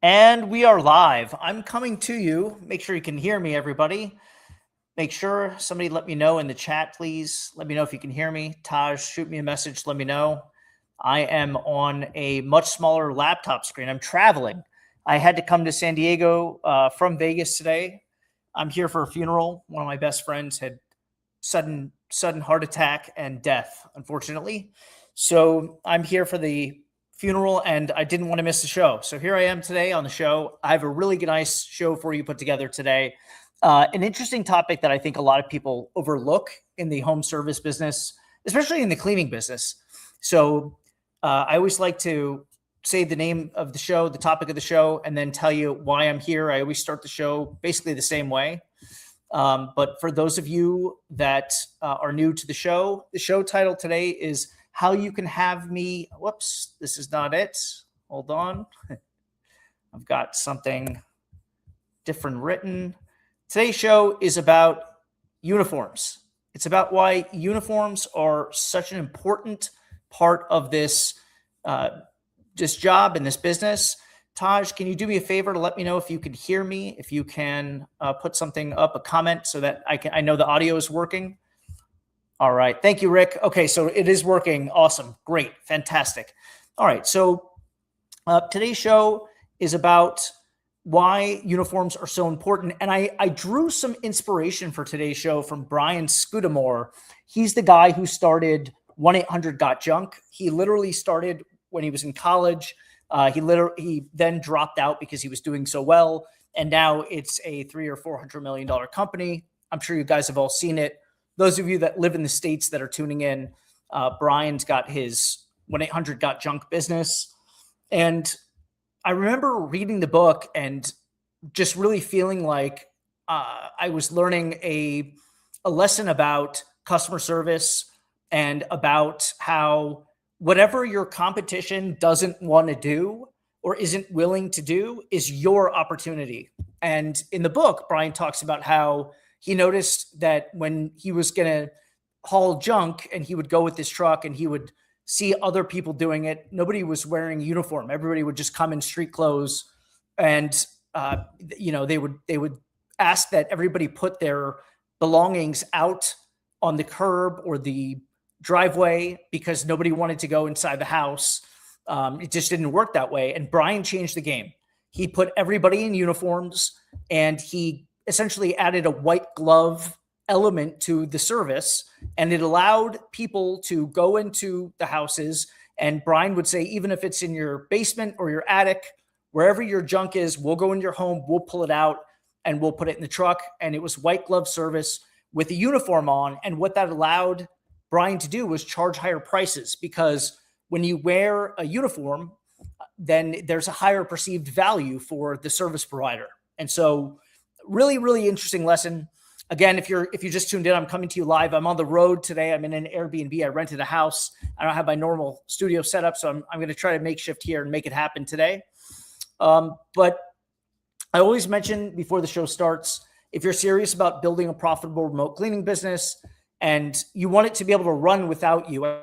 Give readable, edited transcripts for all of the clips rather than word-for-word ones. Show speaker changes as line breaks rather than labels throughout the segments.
And we are live. I'm coming to you. Make sure you can hear me, everybody. Make sure somebody let me know in the chat, please. Let me know if you can hear me. Taj, shoot me a message. Let me know. I am on a much smaller laptop screen. I'm traveling. I had to come to San Diego from Vegas today. I'm here for a funeral. One of my best friends had sudden heart attack and death, unfortunately. So I'm here for the funeral and I didn't want to miss the show. So here I am today on the show. I have a really nice show for you put together today. An interesting topic that I think a lot of people overlook in the home service business, especially in the cleaning business. So I always like to say the name of the show, the topic of the show, and then tell you why I'm here. I always start the show basically the same way. But for those of you that are new to the show title today is How You Can Have Me. Whoops, this is not it. Hold on. I've got something different written. Today's show is about uniforms. It's about why uniforms are such an important part of this job and this business. Taj, can you do me a favor to let me know if you can hear me, if you can put something up, a comment, so that I know the audio is working? All right. Thank you, Rick. Okay, so it is working. Awesome. Great. Fantastic. All right. So today's show is about why uniforms are so important. And I drew some inspiration for today's show from Brian Scudamore. He's the guy who started 1-800-GOT-JUNK. He literally started when he was in college. He then dropped out because he was doing so well. And now it's a $300 or $400 million company. I'm sure you guys have all seen it. Those of you that live in the States that are tuning in, Brian's got his 1-800-GOT-JUNK business. And I remember reading the book and just really feeling like I was learning a lesson about customer service and about how whatever your competition doesn't want to do or isn't willing to do is your opportunity. And in the book, Brian talks about how he noticed that when he was going to haul junk and he would go with his truck and he would see other people doing it, nobody was wearing uniform. Everybody would just come in street clothes, and they would ask that everybody put their belongings out on the curb or the driveway because nobody wanted to go inside the house. It just didn't work that way. And Brian changed the game. He put everybody in uniforms and he essentially added a white glove element to the service, and it allowed people to go into the houses. And Brian would say, even if it's in your basement or your attic, wherever your junk is, we'll go in your home, we'll pull it out and we'll put it in the truck. And it was white glove service with a uniform on. And what that allowed Brian to do was charge higher prices, because when you wear a uniform, then there's a higher perceived value for the service provider. And so really, really interesting lesson. Again, if you just tuned in, I'm coming to you live. I'm on the road today. I'm in an Airbnb. I rented a house. I don't have my normal studio setup, so I'm going to try to makeshift here and make it happen today. But I always mention before the show starts, if you're serious about building a profitable remote cleaning business and you want it to be able to run without you,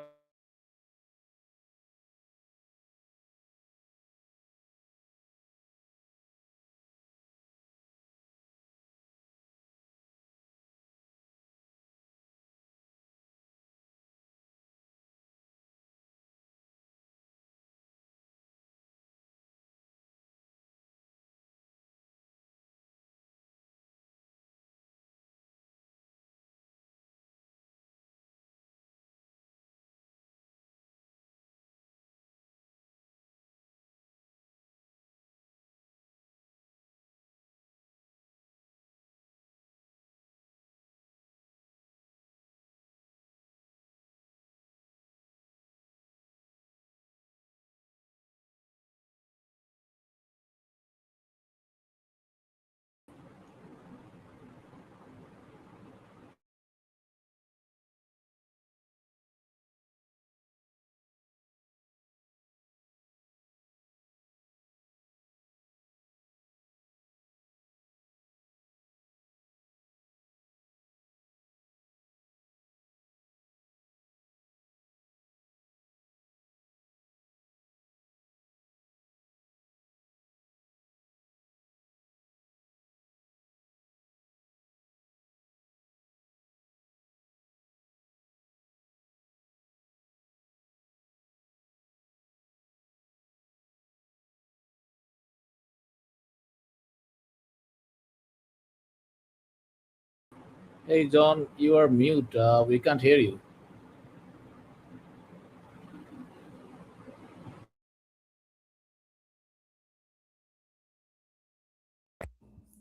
Hey John, you are mute. We can't hear you.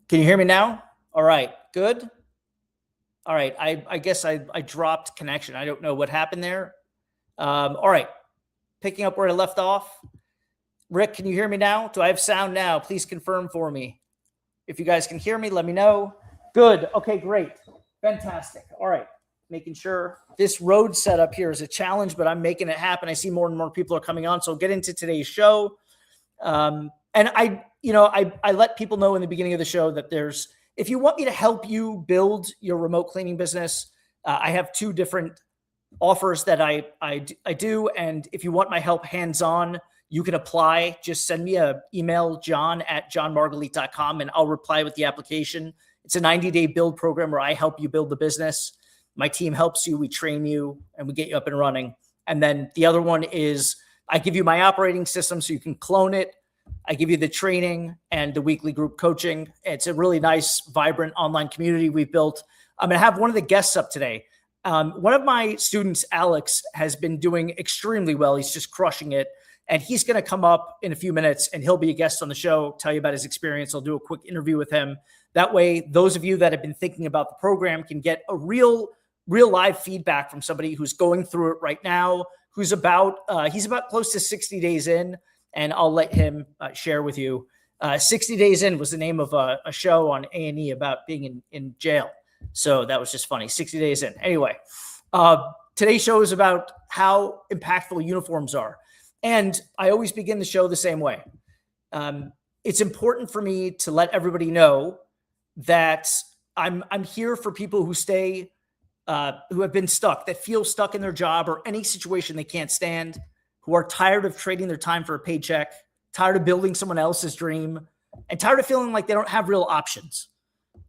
Can you hear me now? All right, good. All right, I guess I dropped connection. I don't know what happened there. All right, picking up where I left off. Rick, can you hear me now? Do I have sound now? Please confirm for me. If you guys can hear me, let me know. Good. Okay, great. Fantastic. All right. Making sure this road setup here is a challenge, but I'm making it happen. I see more and more people are coming on. So I'll get into today's show. And I let people know in the beginning of the show that if you want me to help you build your remote cleaning business, I have two different offers that I do. And if you want my help hands on, you can apply. Just send me an email, john@johnmargalite.com, and I'll reply with the application. It's a 90-day build program where I help you build the business. My team helps you, we train you, and we get you up and running. And then the other one is I give you my operating system so you can clone it. I give you the training and the weekly group coaching. It's a really nice, vibrant online community we've built. I'm going to have one of the guests up today. One of my students, Alex, has been doing extremely well. He's just crushing it. And he's going to come up in a few minutes and he'll be a guest on the show, tell you about his experience. I'll do a quick interview with him. That way, those of you that have been thinking about the program can get a real live feedback from somebody who's going through it right now, he's about close to 60 days in, and I'll let him share with you. 60 Days In was the name of a show on A&E about being in jail. So that was just funny. 60 Days In. Anyway, today's show is about how impactful uniforms are. And I always begin the show the same way. It's important for me to let everybody know that I'm here for people who have been stuck, that feel stuck in their job or any situation they can't stand, who are tired of trading their time for a paycheck, tired of building someone else's dream, and tired of feeling like they don't have real options.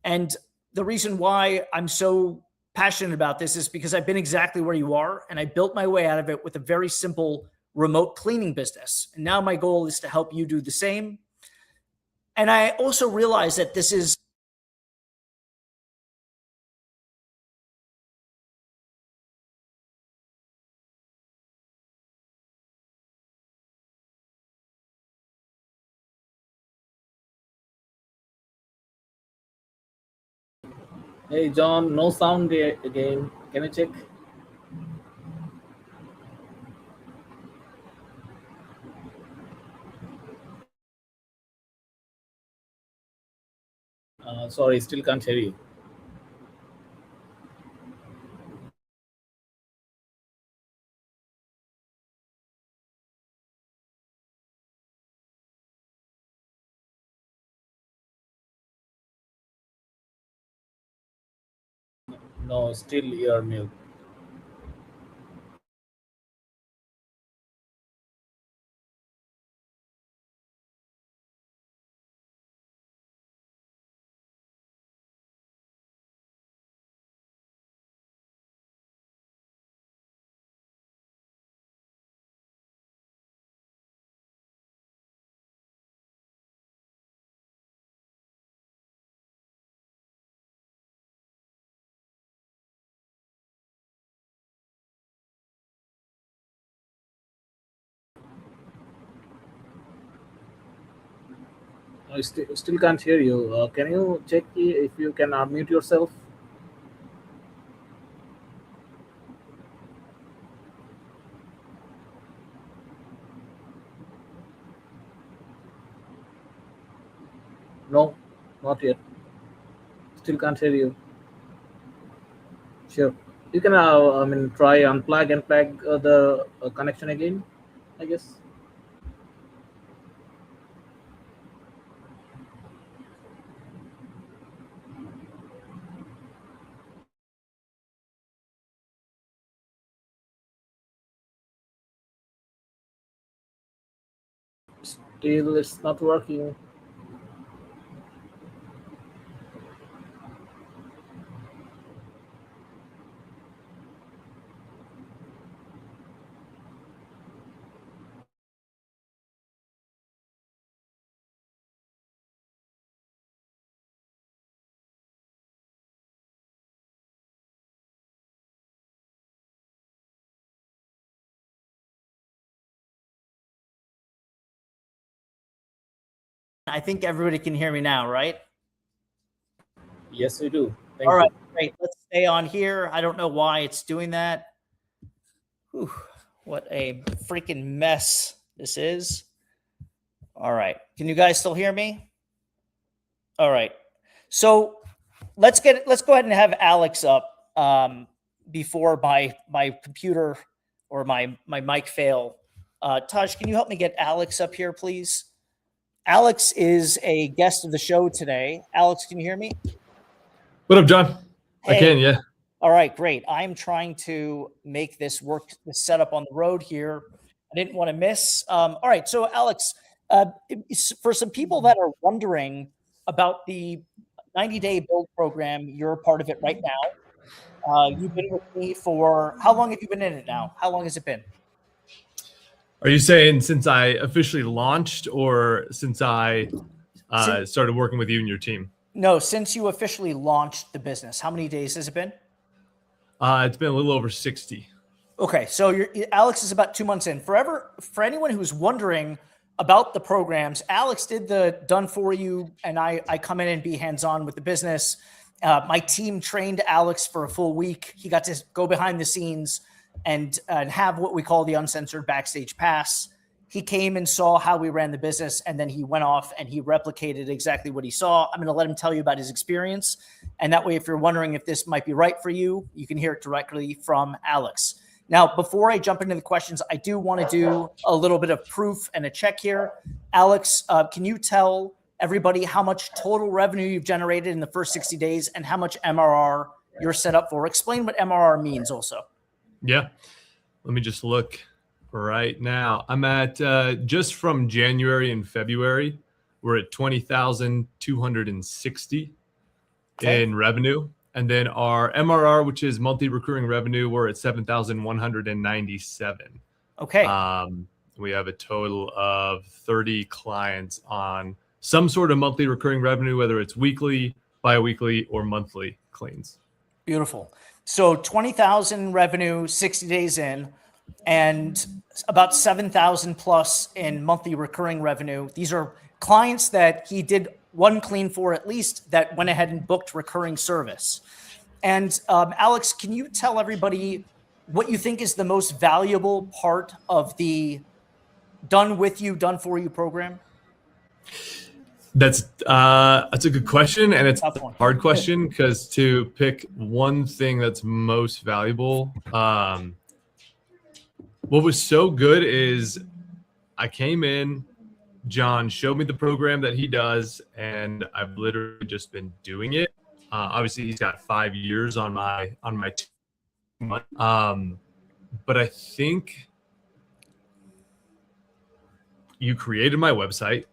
And the reason why I'm so passionate about this is because I've been exactly where you are, and I built my way out of it with a very simple remote cleaning business. And now my goal is to help you do the same. And I also realize that this is
Hey John, no sound again. Can you check? Sorry, still can't hear you. No, still you are mute. I still can't hear you. Can you check if you can unmute yourself? No, not yet. Still can't hear you. Sure. You can, try unplug and plug the connection again, I guess. Still, it's not working.
I think everybody can hear me now, right?
Yes, we do.
All right,
You.
great. Let's stay on here. I don't know why it's doing that. Whew, what a freaking mess this is. All right. Can you guys still hear me? All right. So let's go ahead and have Alex up before my computer or my mic fail. Taj, can you help me get Alex up here, please? Alex is a guest of the show today. Alex, can you hear me?
What up, John?
Hey.
I can, yeah.
All right, great. I'm trying to make this work, the setup on the road here. I didn't want to miss. All right, so Alex, for some people that are wondering about the 90-day build program, you're a part of it right now. You've been with me for, how long have you been in it now? How long has it been?
Are you saying since I officially launched or since I started working with you and your team?
No, since you officially launched the business. How many days has it been?
It's been a little over 60.
Okay, so Alex is about 2 months in. For anyone who's wondering about the programs, Alex did the done for you, and I come in and be hands-on with the business. My team trained Alex for a full week. He got to go behind the scenes and have what we call the uncensored backstage pass. He came and saw how we ran the business, and then he went off and he replicated exactly what he saw. I'm going to let him tell you about his experience. And that way, if you're wondering if this might be right for you, you can hear it directly from Alex. Now, before I jump into the questions, I do want to do a little bit of proof and a check here. Alex, can you tell everybody how much total revenue you've generated in the first 60 days and how much MRR you're set up for? Explain what MRR means also.
Yeah. Let me just look right now. I'm at just from January and February, we're at 20,260 in revenue. And then our MRR, which is monthly recurring revenue, we're at 7,197.
Okay.
We have a total of 30 clients on some sort of monthly recurring revenue, whether it's weekly, bi-weekly, or monthly cleans.
Beautiful. So 20,000 revenue, 60 days in, and about 7,000 plus in monthly recurring revenue. These are clients that he did one clean for at least that went ahead and booked recurring service. And Alex, can you tell everybody what you think is the most valuable part of the done with you, done for you program?
That's a good question, and it's a hard question because to pick one thing that's most valuable, what was so good is I came in, John showed me the program that he does, and I've literally just been doing it. Obviously, he's got 5 years on my team, but I think you created my website.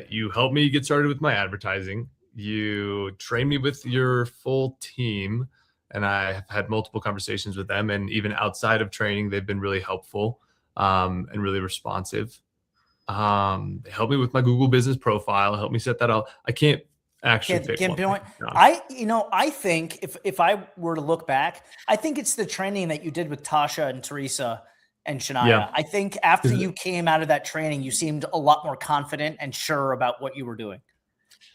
You helped me get started with my advertising. You trained me with your full team, and I have had multiple conversations with them. And even outside of training, they've been really helpful and really responsive. They helped me with my Google business profile, helped me set that up. I can't actually pick one thing.
I think if I were to look back, I think it's the training that you did with Tasha and Teresa and Shania. Yeah. I think after you came out of that training, you seemed a lot more confident and sure about what you were doing.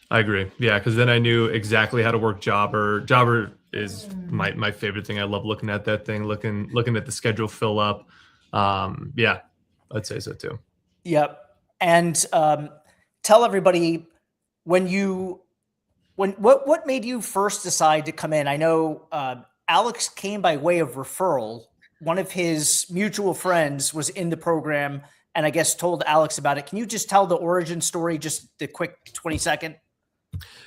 I agree. Yeah, because then I knew exactly how to work Jobber. Jobber is my favorite thing. I love looking at that thing, looking at the schedule fill up. Yeah, I'd say so too.
Yep. And tell everybody what made you first decide to come in? I know Alex came by way of referral. One of his mutual friends was in the program and I guess told Alex about it. Can you just tell the origin story, just the quick 20-second?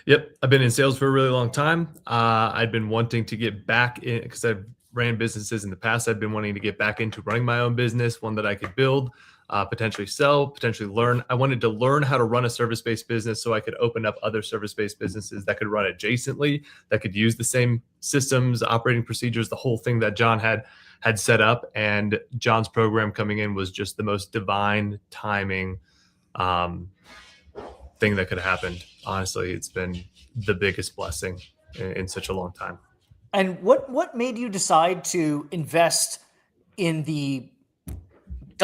Yep. I've been in sales for a really long time. I'd been wanting to get back in because I've ran businesses in the past. I've been wanting to get back into running my own business, one that I could build, potentially sell, potentially learn. I wanted to learn how to run a service-based business so I could open up other service-based businesses that could run adjacently, that could use the same systems, operating procedures, the whole thing that John had set up. And John's program coming in was just the most divine timing thing that could have happened. Honestly, it's been the biggest blessing in such a long time. And
what made you decide to invest in the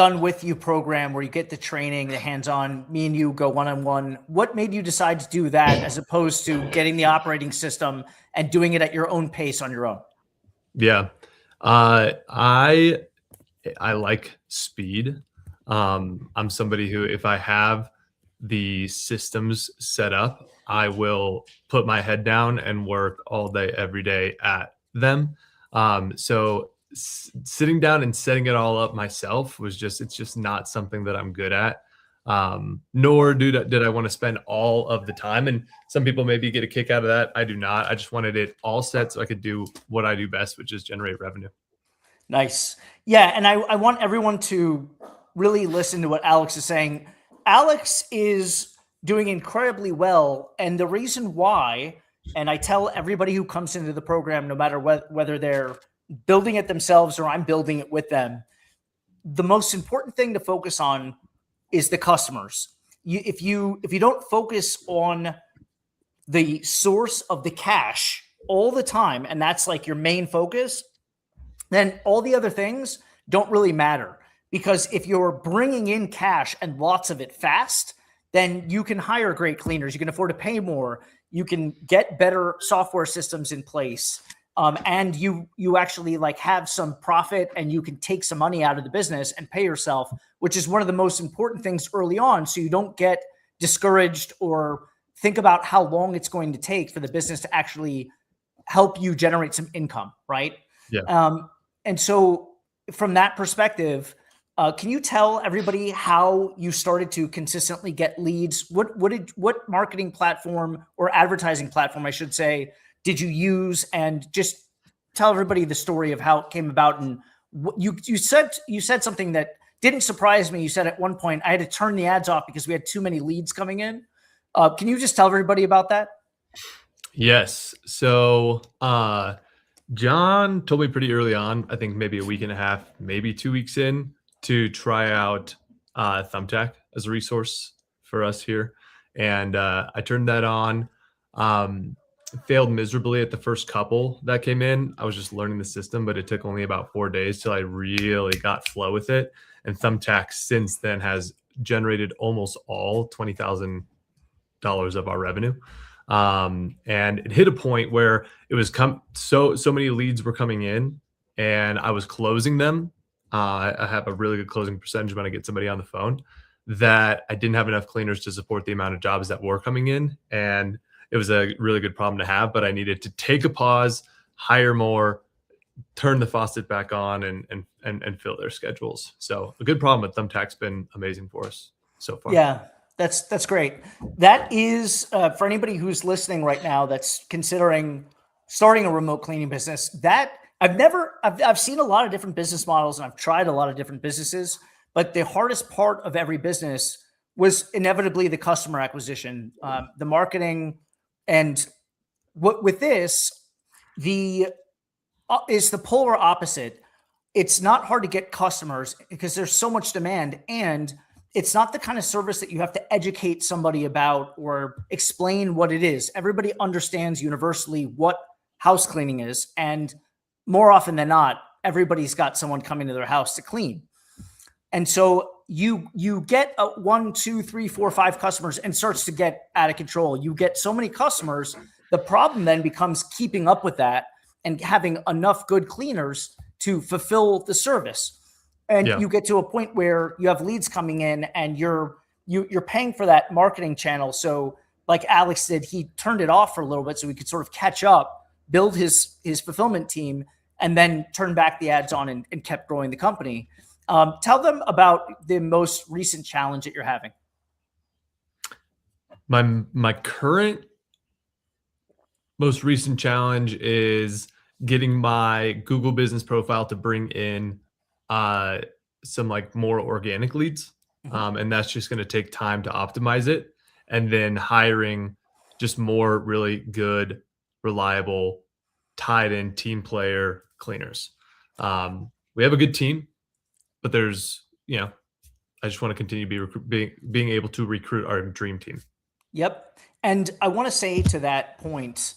done with you program where you get the training, the hands-on, me and you go one-on-one. What made you decide to do that as opposed to getting the operating system and doing it at your own pace on your own?
Yeah. I like speed. I'm somebody who, if I have the systems set up, I will put my head down and work all day, every day at them. So sitting down and setting it all up myself it's just not something that I'm good at. Nor did I want to spend all of the time. And some people maybe get a kick out of that. I do not. I just wanted it all set so I could do what I do best, which is generate revenue.
Nice. Yeah. And I want everyone to really listen to what Alex is saying. Alex is doing incredibly well. And the reason why, and I tell everybody who comes into the program, no matter whether they're building it themselves or I'm building it with them, the most important thing to focus on is the customers. If you don't focus on the source of the cash all the time, and that's like your main focus, then all the other things don't really matter. Because if you're bringing in cash and lots of it fast, then you can hire great cleaners. You can afford to pay more. You can get better software systems in place. And you actually like have some profit and you can take some money out of the business and pay yourself, which is one of the most important things early on. So you don't get discouraged or think about how long it's going to take for the business to actually help you generate some income. Right.
Yeah.
And so from that perspective, can you tell everybody how you started to consistently get leads? What marketing platform or advertising platform, I should say, did you use? And just tell everybody the story of how it came about. And you said something that didn't surprise me. You said at one point, I had to turn the ads off because we had too many leads coming in. Can you just tell everybody about that?
Yes. So John told me pretty early on, I think maybe a week and a half, maybe 2 weeks in, to try out Thumbtack as a resource for us here. And I turned that on. Failed miserably at the first couple that came in. I was just learning the system, but it took only about 4 days till I really got flow with it. And Thumbtack since then has generated almost all $20,000 of our revenue. And it hit a point where it was so many leads were coming in and I was closing them. I have a really good closing percentage when I get somebody on the phone, that I didn't have enough cleaners to support the amount of jobs that were coming in. And it was a really good problem to have, but I needed to take a pause, hire more, turn the faucet back on and fill their schedules. So a good problem with Thumbtack's been amazing for us so far.
Yeah, that's great. That is for anybody who's listening right now that's considering starting a remote cleaning business. That I've seen a lot of different business models and I've tried a lot of different businesses, but the hardest part of every business was inevitably the customer acquisition, the marketing. And what with this, is the polar opposite. It's not hard to get customers because there's so much demand, and it's not the kind of service that you have to educate somebody about or explain what it is. Everybody understands universally what house cleaning is, and more often than not, everybody's got someone coming to their house to clean. And so you get 1, 2, 3, 4, 5 customers and starts to get out of control. You get so many customers. The problem then becomes keeping up with that and having enough good cleaners to fulfill the service. And you get to a point where you have leads coming in and you're paying for that marketing channel. So like Alex did, he turned it off for a little bit so he could sort of catch up, build his fulfillment team, and then turn back the ads on and kept growing the company. Tell them about the most recent challenge that you're having.
My current most recent challenge is getting my Google business profile to bring in some like more organic leads. And that's just going to take time to optimize it. And then hiring just more really good, reliable, tied in team player cleaners. We have a good team, but there's, I just want to continue being able to recruit our dream team.
Yep. And I want to say to that point,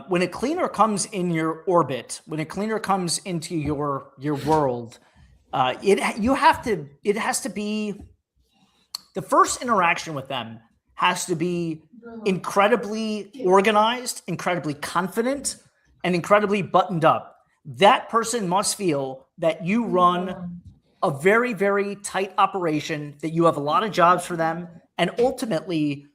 when a cleaner comes in your orbit, when a cleaner comes into your world, It has to be the first interaction with them has to be incredibly organized, incredibly confident, and incredibly buttoned up. That person must feel that you run a very, very tight operation, that you have a lot of jobs for them. And ultimately,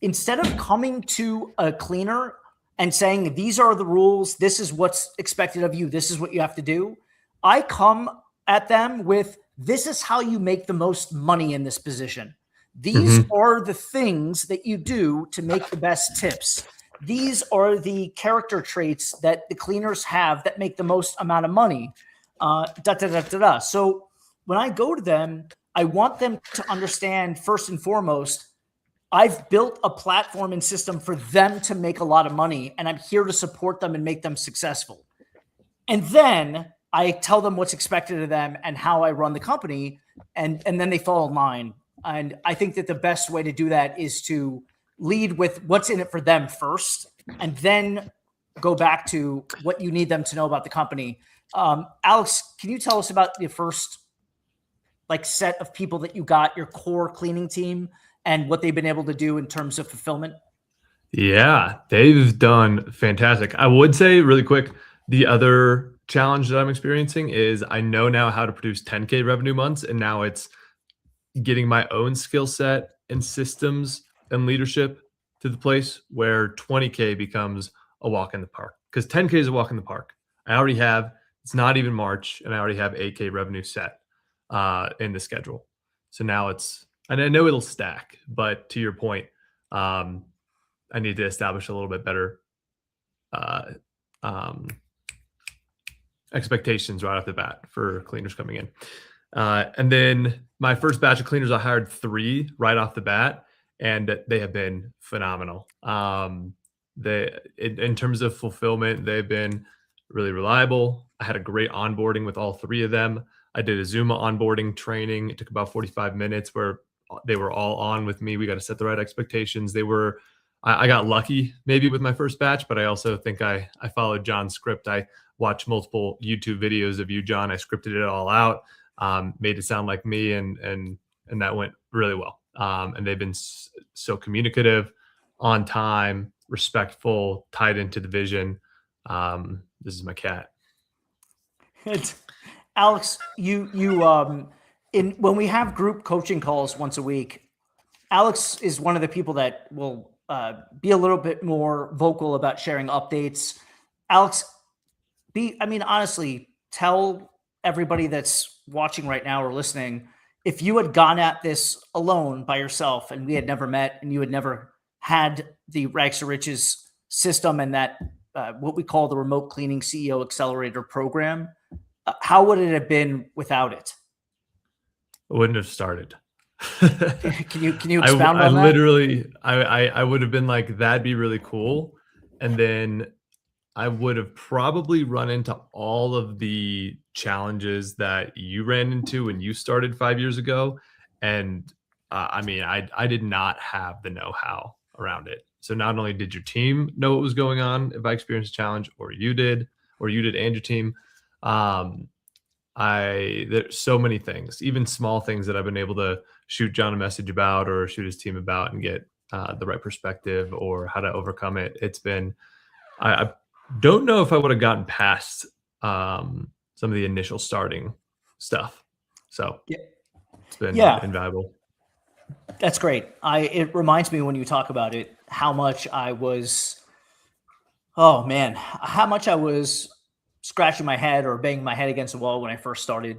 instead of coming to a cleaner and saying, these are the rules, this is what's expected of you, this is what you have to do, I come at them with, this is how you make the most money in this position. These are the things that you do to make the best tips. These are the character traits that the cleaners have that make the most amount of money. So when I go to them, I want them to understand, first and foremost, I've built a platform and system for them to make a lot of money, and I'm here to support them and make them successful. And then I tell them what's expected of them and how I run the company, and then they fall in line. And I think that the best way to do that is to lead with what's in it for them first, and then go back to what you need them to know about the company. Alex, can you tell us about the first set of people that you got, your core cleaning team, and what they've been able to do in terms of fulfillment?
Yeah, they've done fantastic. I would say really quick, the other challenge that I'm experiencing is I know now how to produce 10K revenue months, and now it's getting my own skill set and systems and leadership to the place where 20K becomes a walk in the park, because 10K is a walk in the park. I already have, it's not even March, and I already have 8K revenue set in the schedule. So now it's, and I know it'll stack, but to your point, I need to establish a little bit better expectations right off the bat for cleaners coming in. And then my first batch of cleaners, I hired 3 right off the bat, and they have been phenomenal. In terms of fulfillment, they've been really reliable. I had a great onboarding with all 3 of them. I did a Zuma onboarding training. It took about 45 minutes where they were all on with me. We got to set the right expectations. I got lucky maybe with my first batch, but I also think I followed John's script. I watched multiple YouTube videos of you, John. I scripted it all out, made it sound like me, and that went really well. And they've been so communicative, on time, respectful, tied into the vision. This is my cat.
Alex, when we have group coaching calls once a week, Alex is one of the people that will be a little bit more vocal about sharing updates. Alex, honestly, tell everybody that's watching right now or listening, if you had gone at this alone by yourself and we had never met and you had never had the Rags to Riches system and that what we call the Remote Cleaning CEO Accelerator program, how would it have been without it?
I wouldn't have started.
Can you expound on that?
Literally, I would have been like, that'd be really cool. And then I would have probably run into all of the challenges that you ran into when you started 5 years ago. And I did not have the know-how around it. So not only did your team know what was going on if I experienced a challenge, or you did and your team, there's so many things, even small things that I've been able to shoot John a message about or shoot his team about and get the right perspective or how to overcome it. It's been, I don't know if I would have gotten past some of the initial starting stuff. So it's been invaluable.
That's great. It reminds me when you talk about it, how much I was scratching my head or banging my head against the wall when I first started.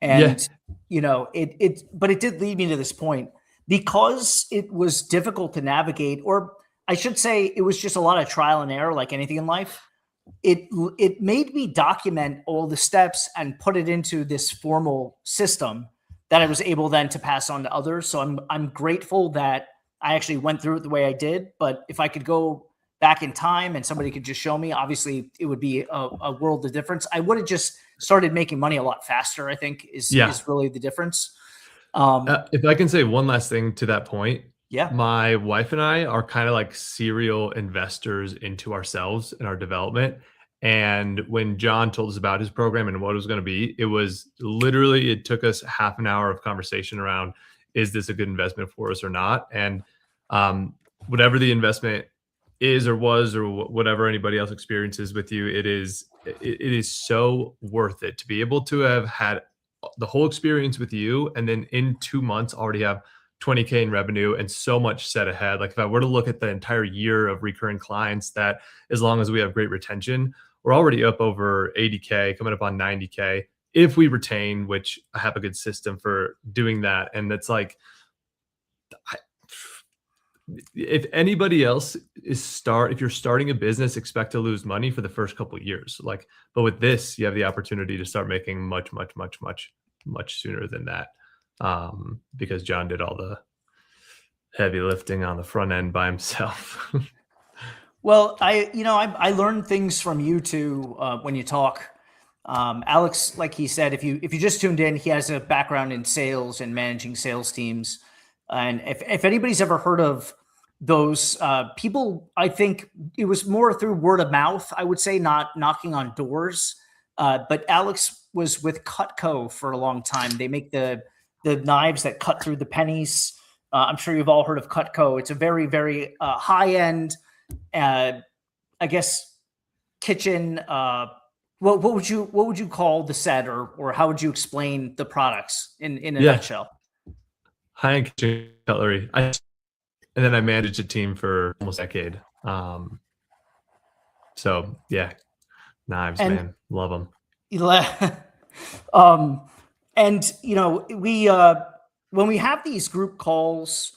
And, but it did lead me to this point because it was difficult to navigate, or I should say it was just a lot of trial and error, like anything in life. It made me document all the steps and put it into this formal system that I was able then to pass on to others. So I'm grateful that I actually went through it the way I did. But if I could go back in time and somebody could just show me, obviously it would be a world of difference. I would have just started making money a lot faster, I think is really the difference.
If I can say one last thing to that point.
Yeah.
My wife and I are kind of like serial investors into ourselves and our development. And when John told us about his program and what it was going to be, it was literally, it took us half an hour of conversation around, is this a good investment for us or not? And whatever the investment is or was, or whatever anybody else experiences with you, it is so worth it to be able to have had the whole experience with you, and then in 2 months already have 20K in revenue and so much set ahead. Like if I were to look at the entire year of recurring clients, that as long as we have great retention, we're already up over 80K, coming up on 90K if we retain, which I have a good system for doing that. And that's like, if anybody else if you're starting a business, expect to lose money for the first couple of years. Like, but with this, you have the opportunity to start making much sooner than that. Because John did all the heavy lifting on the front end by himself.
Well, I learned things from you too when you talk. Alex, like he said, if you just tuned in, he has a background in sales and managing sales teams. And if anybody's ever heard of those people, I think it was more through word of mouth, I would say, not knocking on doors. But Alex was with Cutco for a long time. They make the knives that cut through the pennies. I'm sure you've all heard of Cutco. It's a very, very high-end, I guess, kitchen. What would you call the set, or how would you explain the products in a nutshell?
High-end kitchen cutlery. And then I managed a team for almost a decade. So yeah, knives, man, love them.
And we when we have these group calls,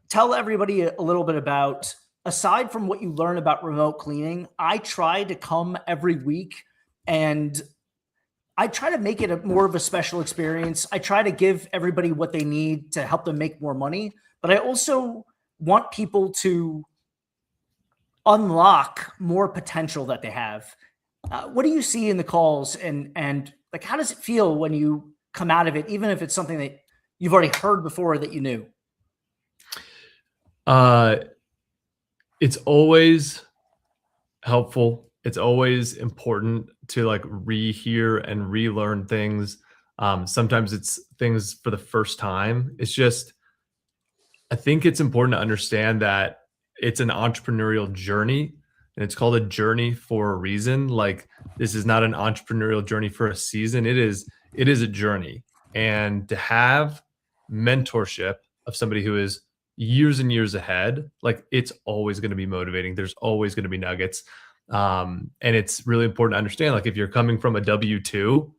tell everybody a little bit about, aside from what you learn about remote cleaning, I try to come every week and I try to make it more of a special experience. I try to give everybody what they need to help them make more money, but I also want people to unlock more potential that they have. What do you see in the calls, and like, how does it feel when you come out of it, even if it's something that you've already heard before that you knew?
It's always helpful. It's always important to like rehear and relearn things. Sometimes it's things for the first time. It's just, I think it's important to understand that it's an entrepreneurial journey, and it's called a journey for a reason. Like, this is not an entrepreneurial journey for a season. It is a journey. And to have mentorship of somebody who is years and years ahead, like, it's always going to be motivating. There's always going to be nuggets. And it's really important to understand, like, if you're coming from a W-2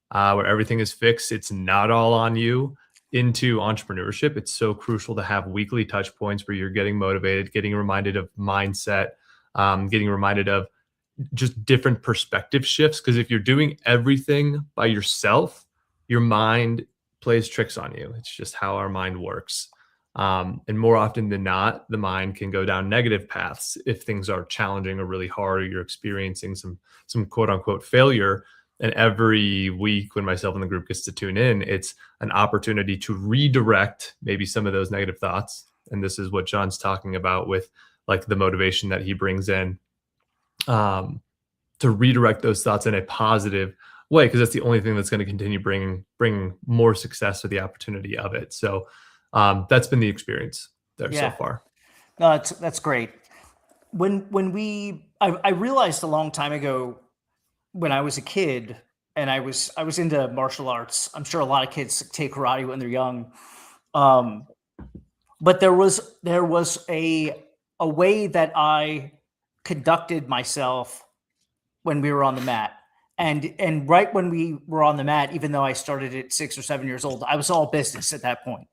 where everything is fixed, it's not all on you, into entrepreneurship, it's so crucial to have weekly touch points where you're getting motivated, getting reminded of mindset, getting reminded of just different perspective shifts. Because if you're doing everything by yourself, your mind plays tricks on you. It's just how our mind works. And more often than not, the mind can go down negative paths if things are challenging or really hard, or you're experiencing some quote unquote failure. And every week when myself and the group gets to tune in, it's an opportunity to redirect maybe some of those negative thoughts. And this is what John's talking about with like the motivation that he brings in, to redirect those thoughts in a positive way, because that's the only thing that's going to continue bringing more success to the opportunity of it. So that's been the experience there so far.
No, that's great. I realized a long time ago, when I was a kid and I was into martial arts. I'm sure a lot of kids take karate when they're young. But there was a way that I conducted myself when we were on the mat. And right when we were on the mat, even though I started at 6 or 7 years old, I was all business at that point.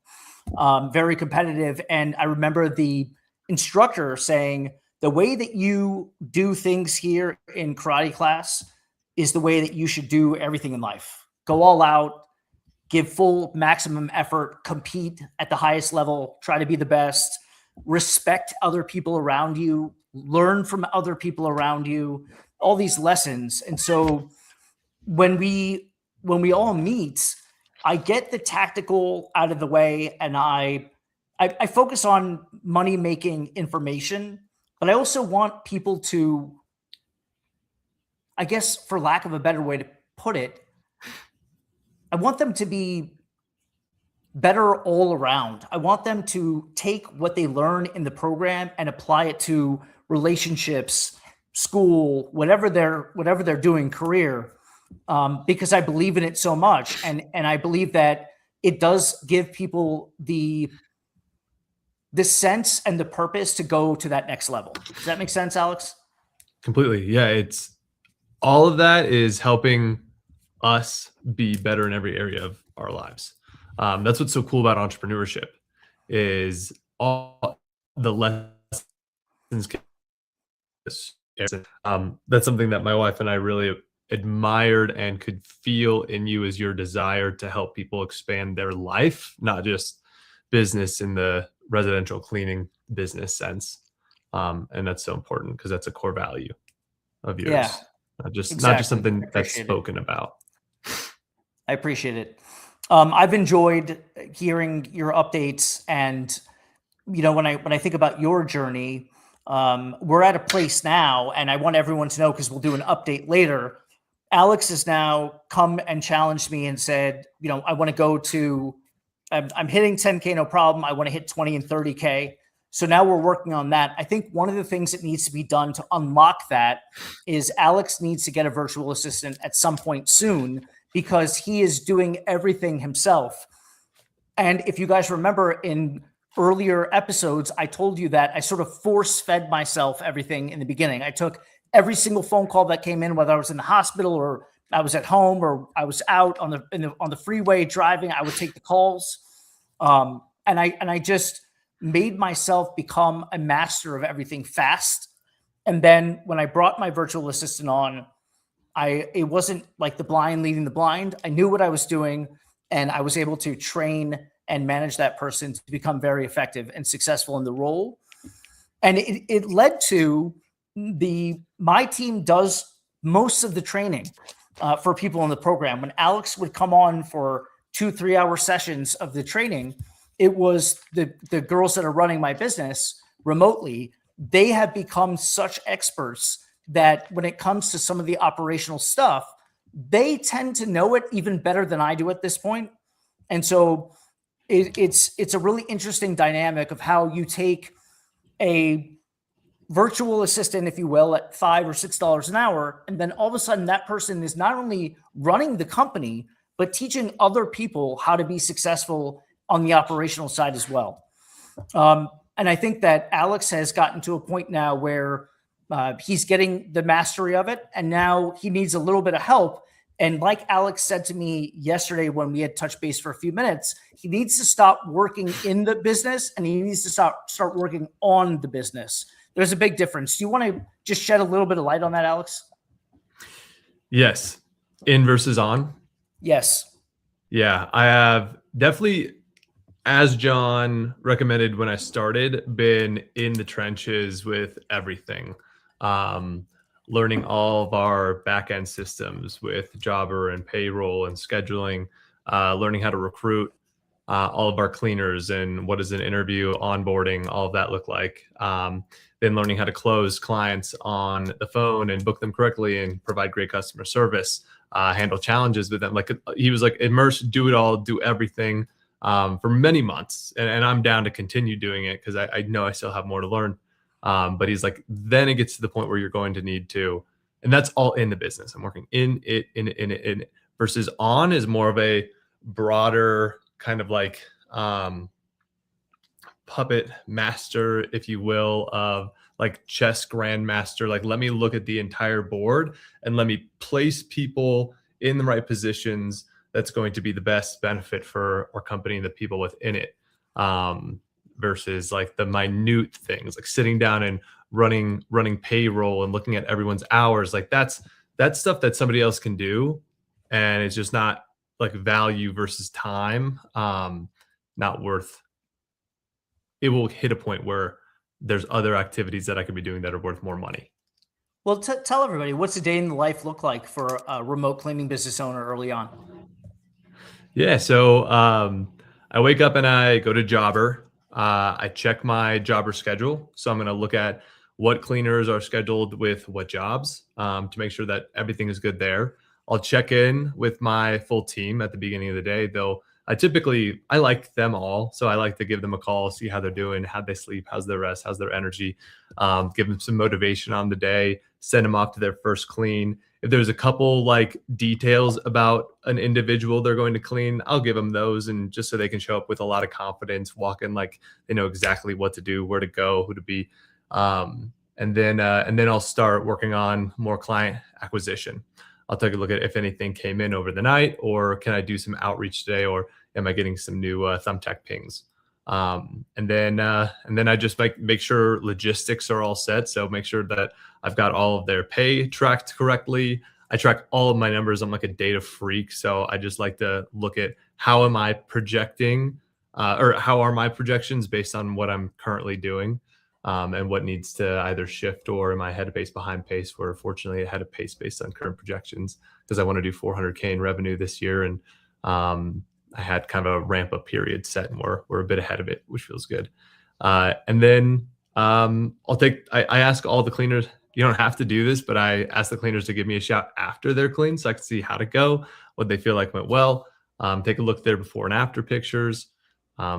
Very competitive. And I remember the instructor saying, the way that you do things here in karate class is the way that you should do everything in life. Go all out, give full maximum effort, compete at the highest level, try to be the best, respect other people around you, learn from other people around you, all these lessons. And so when we all meet, I get the tactical out of the way, and I focus on money-making information, but I also want people to I guess for lack of a better way to put it, I want them to be better all around. I want them to take what they learn in the program and apply it to relationships, school, whatever they're doing, career, because I believe in it so much, and I believe that it does give people the sense and the purpose to go to that next level. Does that make sense, Alex?
Completely. Yeah, it's all of that is helping us be better in every area of our lives. That's what's so cool about entrepreneurship is all the lessons. That's something that my wife and I really admired and could feel in you, is your desire to help people expand their life, not just business in the residential cleaning business sense. And that's so important because that's a core value of yours.
Yeah,
Not just
exactly.
something that's
Appreciate it.
spoken about.
I appreciate it. I've enjoyed hearing your updates, and when I think about your journey, we're at a place now, and I want everyone to know, because we'll do an update later. Alex has now come and challenged me and said, I want to go to, I'm hitting 10K, no problem. I want to hit 20 and 30K. So now we're working on that. I think one of the things that needs to be done to unlock that is Alex needs to get a virtual assistant at some point soon, because he is doing everything himself. And if you guys remember in earlier episodes, I told you that I sort of force-fed myself everything in the beginning. I took every single phone call that came in, whether I was in the hospital or I was at home or I was out on the freeway driving. I would take the calls, and I just made myself become a master of everything fast. And then when I brought my virtual assistant on, it wasn't like the blind leading the blind. I knew what I was doing, and I was able to train and manage that person to become very effective and successful in the role. And it led to my team does most of the training for people in the program. When Alex would come on for 2-3 hour sessions of the training, it was the girls that are running my business remotely. They have become such experts that when it comes to some of the operational stuff, they tend to know it even better than I do at this point. And so it's a really interesting dynamic of how you take a virtual assistant, if you will, at $5 or $6 an hour, and then all of a sudden that person is not only running the company, but teaching other people how to be successful on the operational side as well. And I think that Alex has gotten to a point now where he's getting the mastery of it, and now he needs a little bit of help. And like Alex said to me yesterday when we had touched base for a few minutes, he needs to stop working in the business and he needs to start working on the business. There's a big difference. Do you want to just shed a little bit of light on that, Alex?
Yes. In versus on?
Yes.
Yeah, I have definitely, as John recommended when I started, been in the trenches with everything. Learning all of our back-end systems with Jobber and payroll and scheduling, learning how to recruit all of our cleaners and what does an interview, onboarding, all of that look like. Then learning how to close clients on the phone and book them correctly and provide great customer service, handle challenges with them. Like he was like, immerse, do it all, do everything for many months. And I'm down to continue doing it because I know I still have more to learn. But he's like, then it gets to the point where you're going to need to, and that's all in the business. I'm working in it, versus on is more of a broader kind of like puppet master, if you will, of like chess grandmaster. Like, let me look at the entire board and let me place people in the right positions. That's going to be the best benefit for our company and the people within it. Versus like the minute things, like sitting down and running payroll and looking at everyone's hours. Like that's stuff that somebody else can do. And it's just not like value versus time, not worth. It will hit a point where there's other activities that I could be doing that are worth more money.
Well, tell everybody, what's a day in the life look like for a remote cleaning business owner early on?
Yeah. So I wake up and I go to Jobber. I check my Jobber schedule. So I'm going to look at what cleaners are scheduled with what jobs, to make sure that everything is good there. I'll check in with my full team at the beginning of the day, though. I like them all. So I like to give them a call, see how they're doing, how they sleep, how's their rest, how's their energy, give them some motivation on the day, send them off to their first clean. If there's a couple like details about an individual they're going to clean, I'll give them those, and just so they can show up with a lot of confidence, walk in like they know exactly what to do, where to go, who to be. And then I'll start working on more client acquisition. I'll take a look at if anything came in over the night, or can I do some outreach today, or am I getting some new Thumbtack pings? And then I just make sure logistics are all set. So make sure that I've got all of their pay tracked correctly. I track all of my numbers. I'm like a data freak. So I just like to look at how am I projecting, or how are my projections based on what I'm currently doing, and what needs to either shift, or am I ahead of pace, behind pace? We're fortunately ahead of pace based on current projections, because I want to do 400K in revenue this year. And I had kind of a ramp up period set, and we're a bit ahead of it, which feels good. And then I ask all the cleaners, you don't have to do this, but I ask the cleaners to give me a shout after they're clean, so I can see how to go, what they feel like went well. Take a look at their before and after pictures,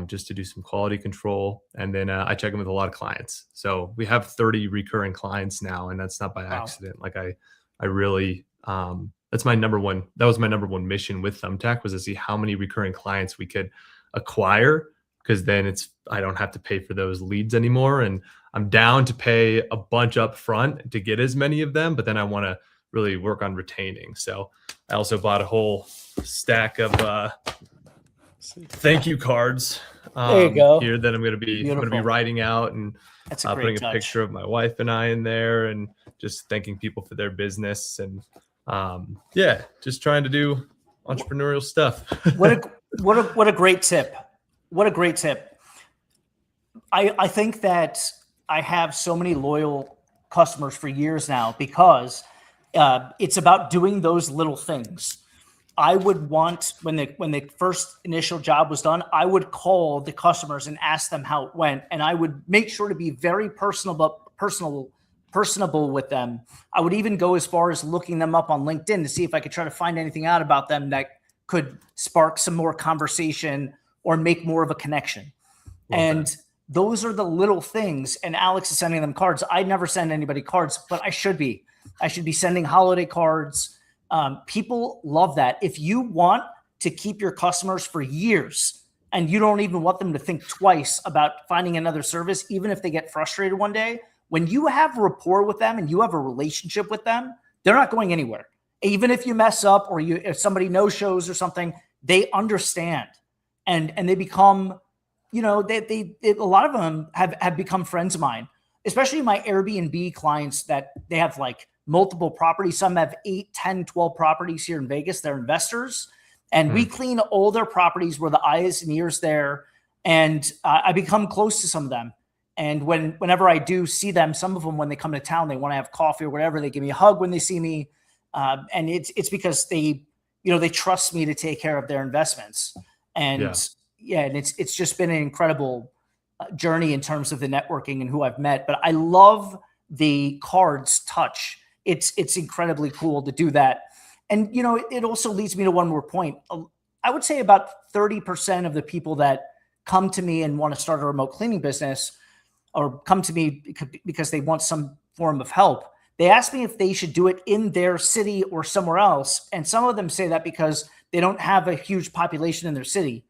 just to do some quality control. And then I check in with a lot of clients. So we have 30 recurring clients now, and that's not by accident. Like I really, that was my number one mission with Thumbtack, was to see how many recurring clients we could acquire, because then I don't have to pay for those leads anymore. And I'm down to pay a bunch up front to get as many of them, but then I want to really work on retaining. So I also bought a whole stack of thank you cards
there you go.
here that I'm going to be writing out, and
That's a
putting
great touch.
a picture of my wife and I in there, and just thanking people for their business, and just trying to do entrepreneurial stuff.
What a great tip. What a great tip. I think that I have so many loyal customers for years now, because it's about doing those little things. I would want, when the first initial job was done, I would call the customers and ask them how it went. And I would make sure to be very personable with them. I would even go as far as looking them up on LinkedIn to see if I could try to find anything out about them that could spark some more conversation or make more of a connection. Those are the little things. And Alex is sending them cards. I never send anybody cards, but I should be. I should be sending holiday cards. People love that. If you want to keep your customers for years, and you don't even want them to think twice about finding another service, even if they get frustrated one day, when you have rapport with them and you have a relationship with them, they're not going anywhere. Even if you mess up, or if somebody no-shows or something, they understand, and they become, a lot of them have become friends of mine, especially my Airbnb clients that they have like multiple properties. Some have 8, 10, 12 properties here in Vegas. They're investors, and we clean all their properties. We're the eyes and ears there. And I become close to some of them. And whenever I do see them, some of them, when they come to town, they want to have coffee or whatever, they give me a hug when they see me. And it's because they trust me to take care of their investments. And and it's just been an incredible journey in terms of the networking and who I've met. But I love the cards touch. It's incredibly cool to do that. And, it also leads me to one more point. I would say about 30% of the people that come to me and want to start a remote cleaning business, or come to me because they want some form of help, they ask me if they should do it in their city or somewhere else. And some of them say that because they don't have a huge population in their city.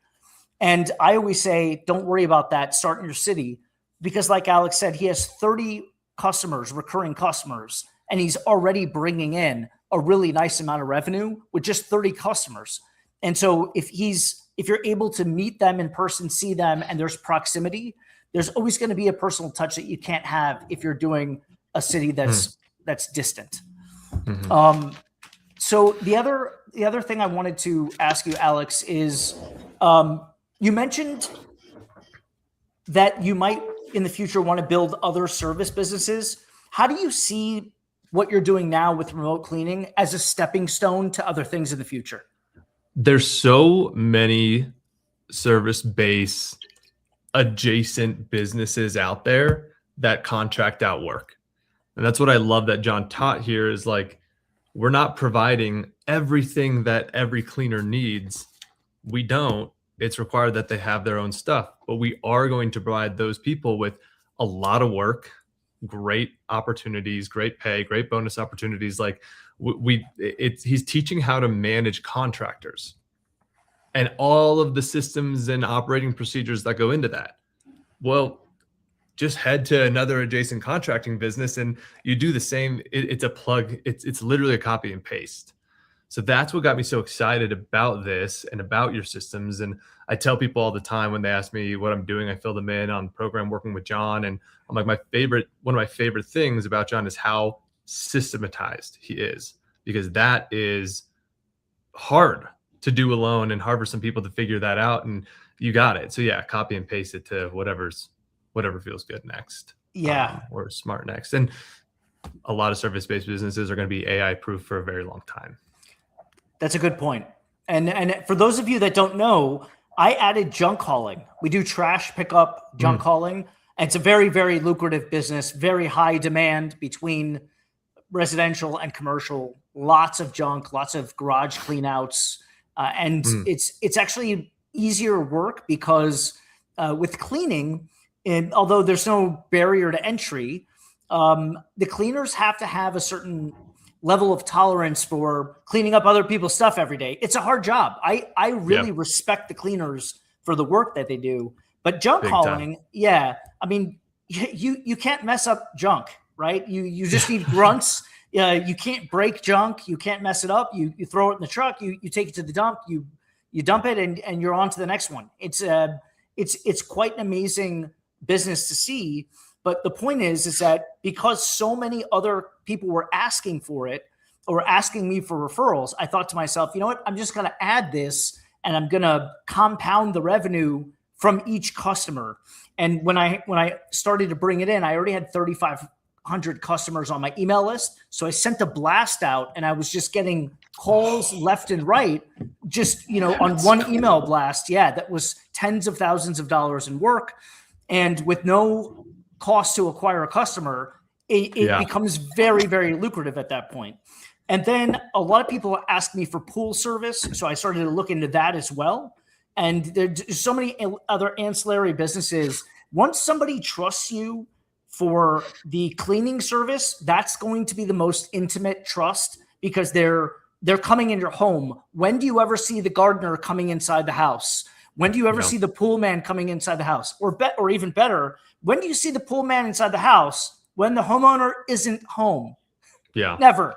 And I always say, don't worry about that. Start in your city, because like Alex said, he has 30 customers, recurring customers, and he's already bringing in a really nice amount of revenue with just 30 customers. And so if you're able to meet them in person, see them, and there's proximity, there's always going to be a personal touch that you can't have if you're doing a city that's distant. So the other thing I wanted to ask you, Alex, is you mentioned that you might in the future want to build other service businesses. How do you see what you're doing now with remote cleaning as a stepping stone to other things in the future?
There's so many service-based adjacent businesses out there that contract out work. And that's what I love that John taught here is like, we're not providing everything that every cleaner needs. We don't. It's required that they have their own stuff, but we are going to provide those people with a lot of work, great opportunities, great pay, great bonus opportunities. Like he's teaching how to manage contractors and all of the systems and operating procedures that go into that. Well, just head to another adjacent contracting business and you do the same. It's a plug. It's literally a copy and paste. So that's what got me so excited about this and about your systems. And I tell people all the time when they ask me what I'm doing, I fill them in on program working with John. And I'm like, one of my favorite things about John is how systematized he is, because that is hard to do alone and hard for some people to figure that out. And you got it. So yeah, copy and paste it to whatever feels good next.
Yeah.
Or smart next. And a lot of service-based businesses are going to be AI proof for a very long time.
That's a good point. And for those of you that don't know, I added junk hauling. We do trash pickup, junk hauling. And it's a very, very lucrative business, very high demand between residential and commercial, lots of junk, lots of garage cleanouts. And it's actually easier work because with cleaning, and although there's no barrier to entry, the cleaners have to have a certain level of tolerance for cleaning up other people's stuff every day. It's a hard job. I really respect the cleaners for the work that they do. But junk hauling, I mean, you can't mess up junk, right? You just need grunts. You can't break junk. You can't mess it up. You throw it in the truck. You take it to the dump. You dump it and you're on to the next one. It's quite an amazing business to see. But the point is that because so many other people were asking for it or asking me for referrals, I thought to myself, you know what? I'm just going to add this and I'm going to compound the revenue from each customer. And when I started to bring it in, I already had 3,500 customers on my email list. So I sent a blast out and I was just getting calls left and right, just, on one email blast. Yeah, that was tens of thousands of dollars in work. And with no cost to acquire a customer, it becomes very, very lucrative at that point. And then a lot of people ask me for pool service. So I started to look into that as well. And there's so many other ancillary businesses. Once somebody trusts you for the cleaning service, that's going to be the most intimate trust because they're coming in your home. When do you ever see the gardener coming inside the house? When do you ever see the pool man coming inside the house? Or even better, when do you see the pool man inside the house when the homeowner isn't home?
Yeah.
Never,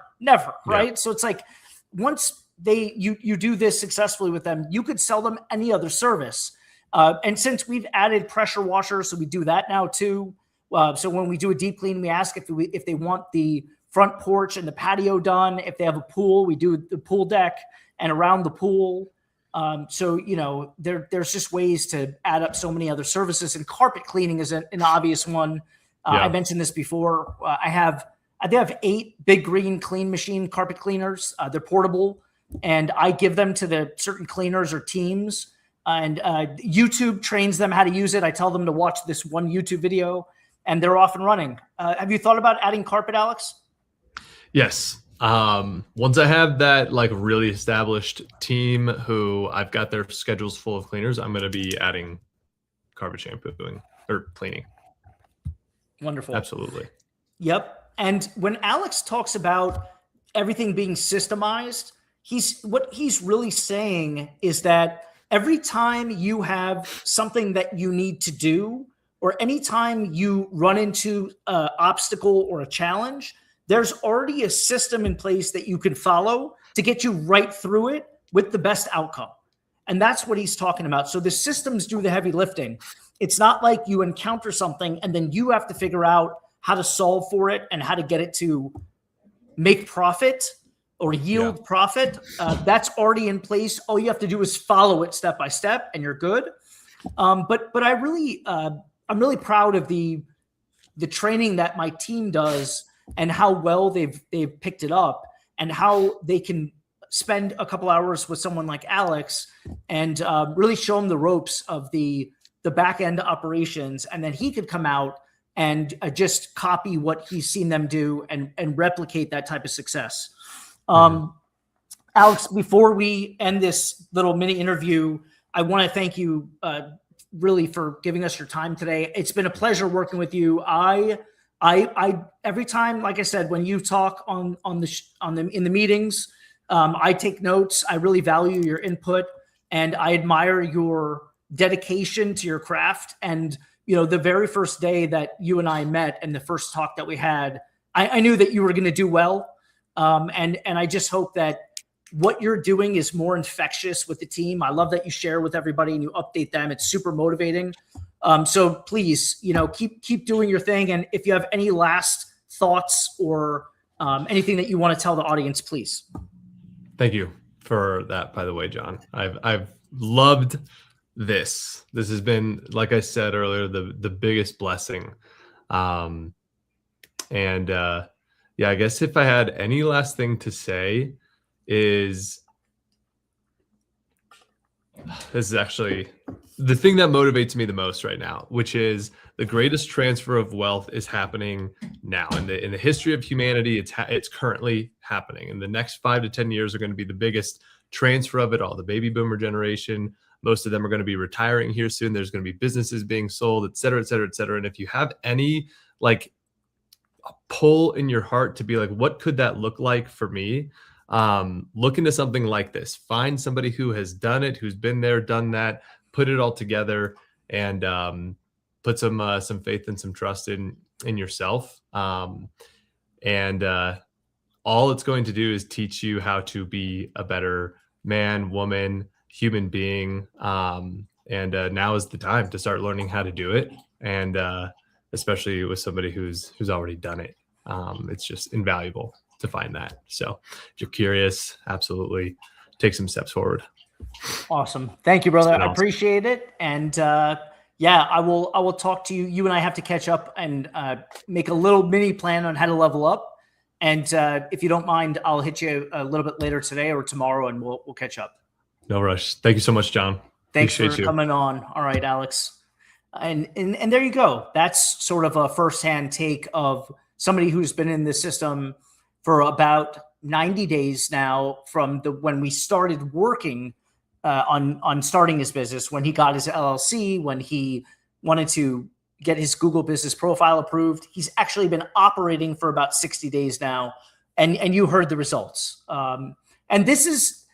right? Yeah. So it's like once you do this successfully with them, you could sell them any other service. And since we've added pressure washers, so we do that now too. So when we do a deep clean, we ask if they want the front porch and the patio done. If they have a pool, we do the pool deck and around the pool. So, there's just ways to add up so many other services, and carpet cleaning is an obvious one. I mentioned this before. I think I have 8 big green clean machine carpet cleaners. They're portable and I give them to the certain cleaners or teams, and YouTube trains them how to use it. I tell them to watch this one YouTube video and they're off and running. Have you thought about adding carpet, Alex?
Yes. Once I have that like really established team who I've got their schedules full of cleaners, I'm going to be adding carpet shampooing or cleaning.
Wonderful.
Absolutely.
Yep. And when Alex talks about everything being systemized, what he's really saying is that every time you have something that you need to do, or anytime you run into an obstacle or a challenge, there's already a system in place that you can follow to get you right through it with the best outcome. And that's what he's talking about. So the systems do the heavy lifting. It's not like you encounter something and then you have to figure out how to solve for it and how to get it to make profit or yield profit. That's already in place. All you have to do is follow it step by step and you're good. But I'm really proud of the training that my team does and how well they've picked it up and how they can spend a couple hours with someone like Alex and really show him the ropes of the back end operations. And then he could come out and just copy what he's seen them do and replicate that type of success. Alex, before we end this little mini interview, I want to thank you really for giving us your time today. It's been a pleasure working with you. I every time, like I said, when you talk in the meetings, I take notes. I really value your input, and I admire your dedication to your craft. And the very first day that you and I met and the first talk that we had, I knew that you were going to do well. And I just hope that what you're doing is more infectious with the team. I love that you share with everybody and you update them. It's super motivating. So please, keep doing your thing. And if you have any last thoughts or anything that you want to tell the audience, please.
Thank you for that, by the way, John. I've loved this. This has been, like I said earlier, the biggest blessing. Yeah, I guess if I had any last thing to say is, this is actually the thing that motivates me the most right now, which is the greatest transfer of wealth is happening now. In the history of humanity, it's currently happening. And the next 5 to 10 years are going to be the biggest transfer of it all. The baby boomer generation, most of them are going to be retiring here soon. There's going to be businesses being sold, et cetera, et cetera, et cetera. And if you have any a pull in your heart to be like, what could that look like for me? Look into something like this. Find somebody who has done it, who's been there, done that, put it all together, and put some faith and some trust in yourself. All it's going to do is teach you how to be a better man, woman, human being. Now is the time to start learning how to do it. And especially with somebody who's already done it. It's just invaluable to find that. So if you're curious, absolutely take some steps forward.
Awesome. Thank you, brother.
Awesome.
I appreciate it. And I will talk to you. You and I have to catch up and make a little mini plan on how to level up. And if you don't mind, I'll hit you a little bit later today or tomorrow, and we'll catch up.
No rush. Thank you so much, John.
Thanks for coming on. All right, Alex. And there you go. That's sort of a firsthand take of somebody who's been in the system for about 90 days now from when we started working on starting his business, when he got his LLC, when he wanted to get his Google business profile approved. He's actually been operating for about 60 days now, and you heard the results. And this is,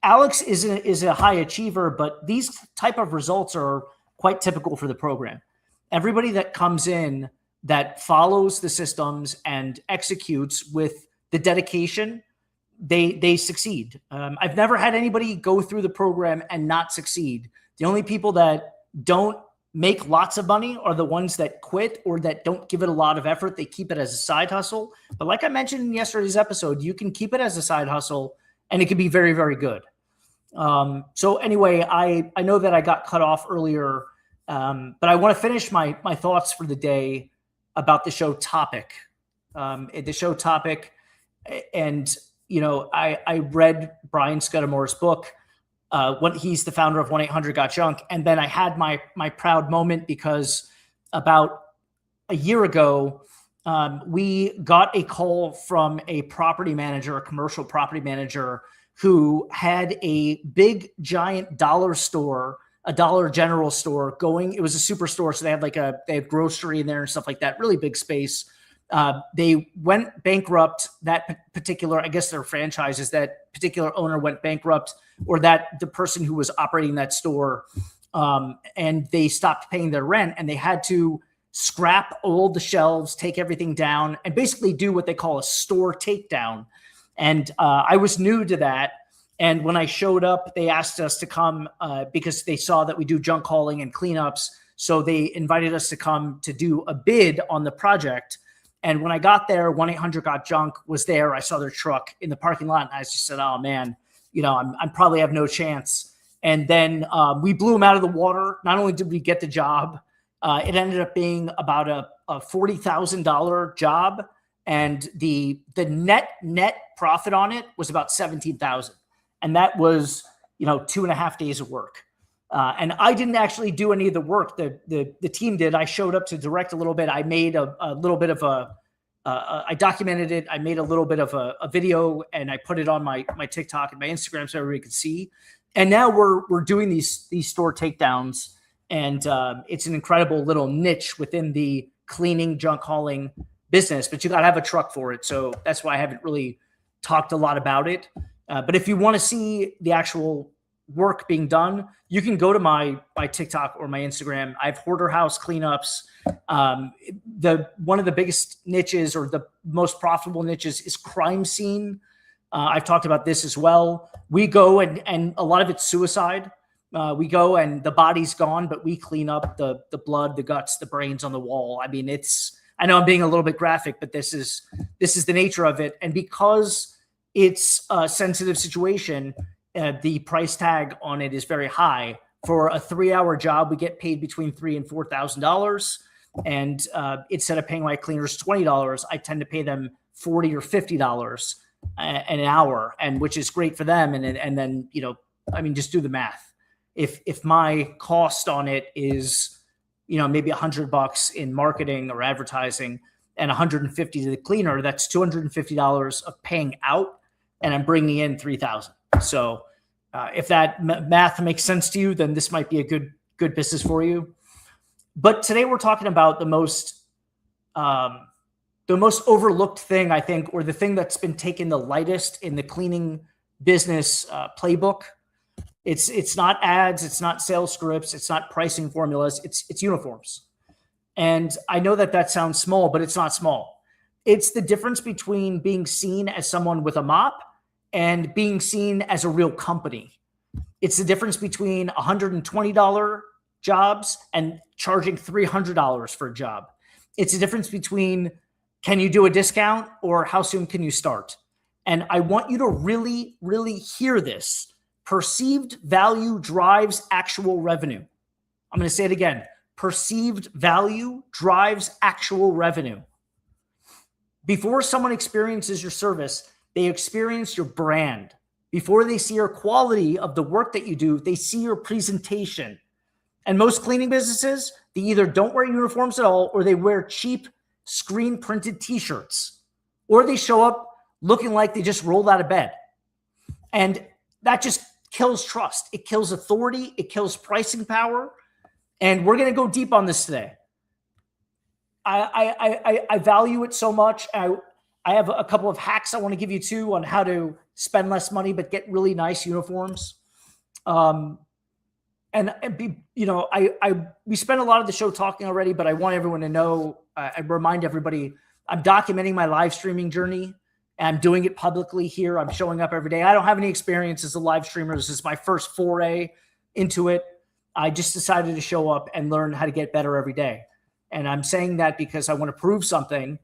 Alex is a high achiever, but these type of results are quite typical for the program. Everybody that comes in that follows the systems and executes with the dedication, they succeed. I've never had anybody go through the program and not succeed. The only people that don't make lots of money are the ones that quit or that don't give it a lot of effort. They keep it as a side hustle. But like I mentioned in yesterday's episode, you can keep it as a side hustle and it can be very, very good. So anyway, I know that I got cut off earlier, but I want to finish my thoughts for the day about the show topic. The show topic, and I read Brian Scudamore's book. He's the founder of 1-800-GOT-JUNK, and then I had my proud moment because about a year ago, we got a call from a property manager, a commercial property manager, who had a big giant dollar store, a Dollar General store going. It was a superstore. So they had grocery in there and stuff like that. Really big space. They went bankrupt. That particular, I guess their franchises, that particular owner went bankrupt, or that the person who was operating that store, and they stopped paying their rent, and they had to scrap all the shelves, take everything down, and basically do what they call a store takedown. And I was new to that. And when I showed up, they asked us to come because they saw that we do junk hauling and cleanups. So they invited us to come to do a bid on the project. And when I got there, 1-800-GOT-JUNK was there. I saw their truck in the parking lot, and I just said, "Oh man, I probably have no chance." And then we blew them out of the water. Not only did we get the job, it ended up being about a $40,000 job. And the net profit on it was about $17,000. And that was, 2.5 days of work. And I didn't actually do any of the work. The team did. I showed up to direct a little bit. I made a little bit of I documented it. I made a little bit of a video, and I put it on my TikTok and my Instagram so everybody could see. And now we're doing these store takedowns, and it's an incredible little niche within the cleaning, junk hauling business. But you got to have a truck for it, so that's why I haven't really talked a lot about it. But if you want to see the actual work being done, you can go to my TikTok or my Instagram. I have hoarder house cleanups. One of the biggest niches, or the most profitable niches, is crime scene. I've talked about this as well. We go and a lot of it's suicide. We go and the body's gone, but we clean up the blood, the guts, the brains on the wall. I mean, I know I'm being a little bit graphic, but this is the nature of it. And because it's a sensitive situation, the price tag on it is very high. For a 3-hour job, we get paid between $3,000 and $4,000. And instead of paying my cleaners $20, I tend to pay them $40 or $50 an hour, and which is great for them. And then, I mean, just do the math. If my cost on it is, maybe $100 in marketing or advertising and $150 to the cleaner, that's $250 of paying out, and I'm bringing in $3,000. So if that math makes sense to you, then this might be a good business for you. But today we're talking about the most overlooked thing, I think, or the thing that's been taken the lightest in the cleaning business playbook. It's not ads, it's not sales scripts, it's not pricing formulas, it's uniforms. And I know that sounds small, but it's not small. It's the difference between being seen as someone with a mop and being seen as a real company. It's the difference between $120 jobs and charging $300 for a job. It's the difference between, can you do a discount, or how soon can you start? And I want you to really, really hear this. Perceived value drives actual revenue. I'm going to say it again. Perceived value drives actual revenue. Before someone experiences your service, they experience your brand. Before they see your quality of the work that you do, they see your presentation. And most cleaning businesses, they either don't wear uniforms at all, or they wear cheap screen printed t-shirts, or they show up looking like they just rolled out of bed. And that just kills trust. It kills authority. It kills pricing power. And we're going to go deep on this today. I value it so much. I have a couple of hacks I want to give you too on how to spend less money but get really nice uniforms. We spent a lot of the show talking already, but I want everyone to know, I remind everybody, I'm documenting my live streaming journey. I'm doing it publicly here. I'm showing up every day. I don't have any experience as a live streamer. This is my first foray into it. I just decided to show up and learn how to get better every day. And I'm saying that because I want to prove something,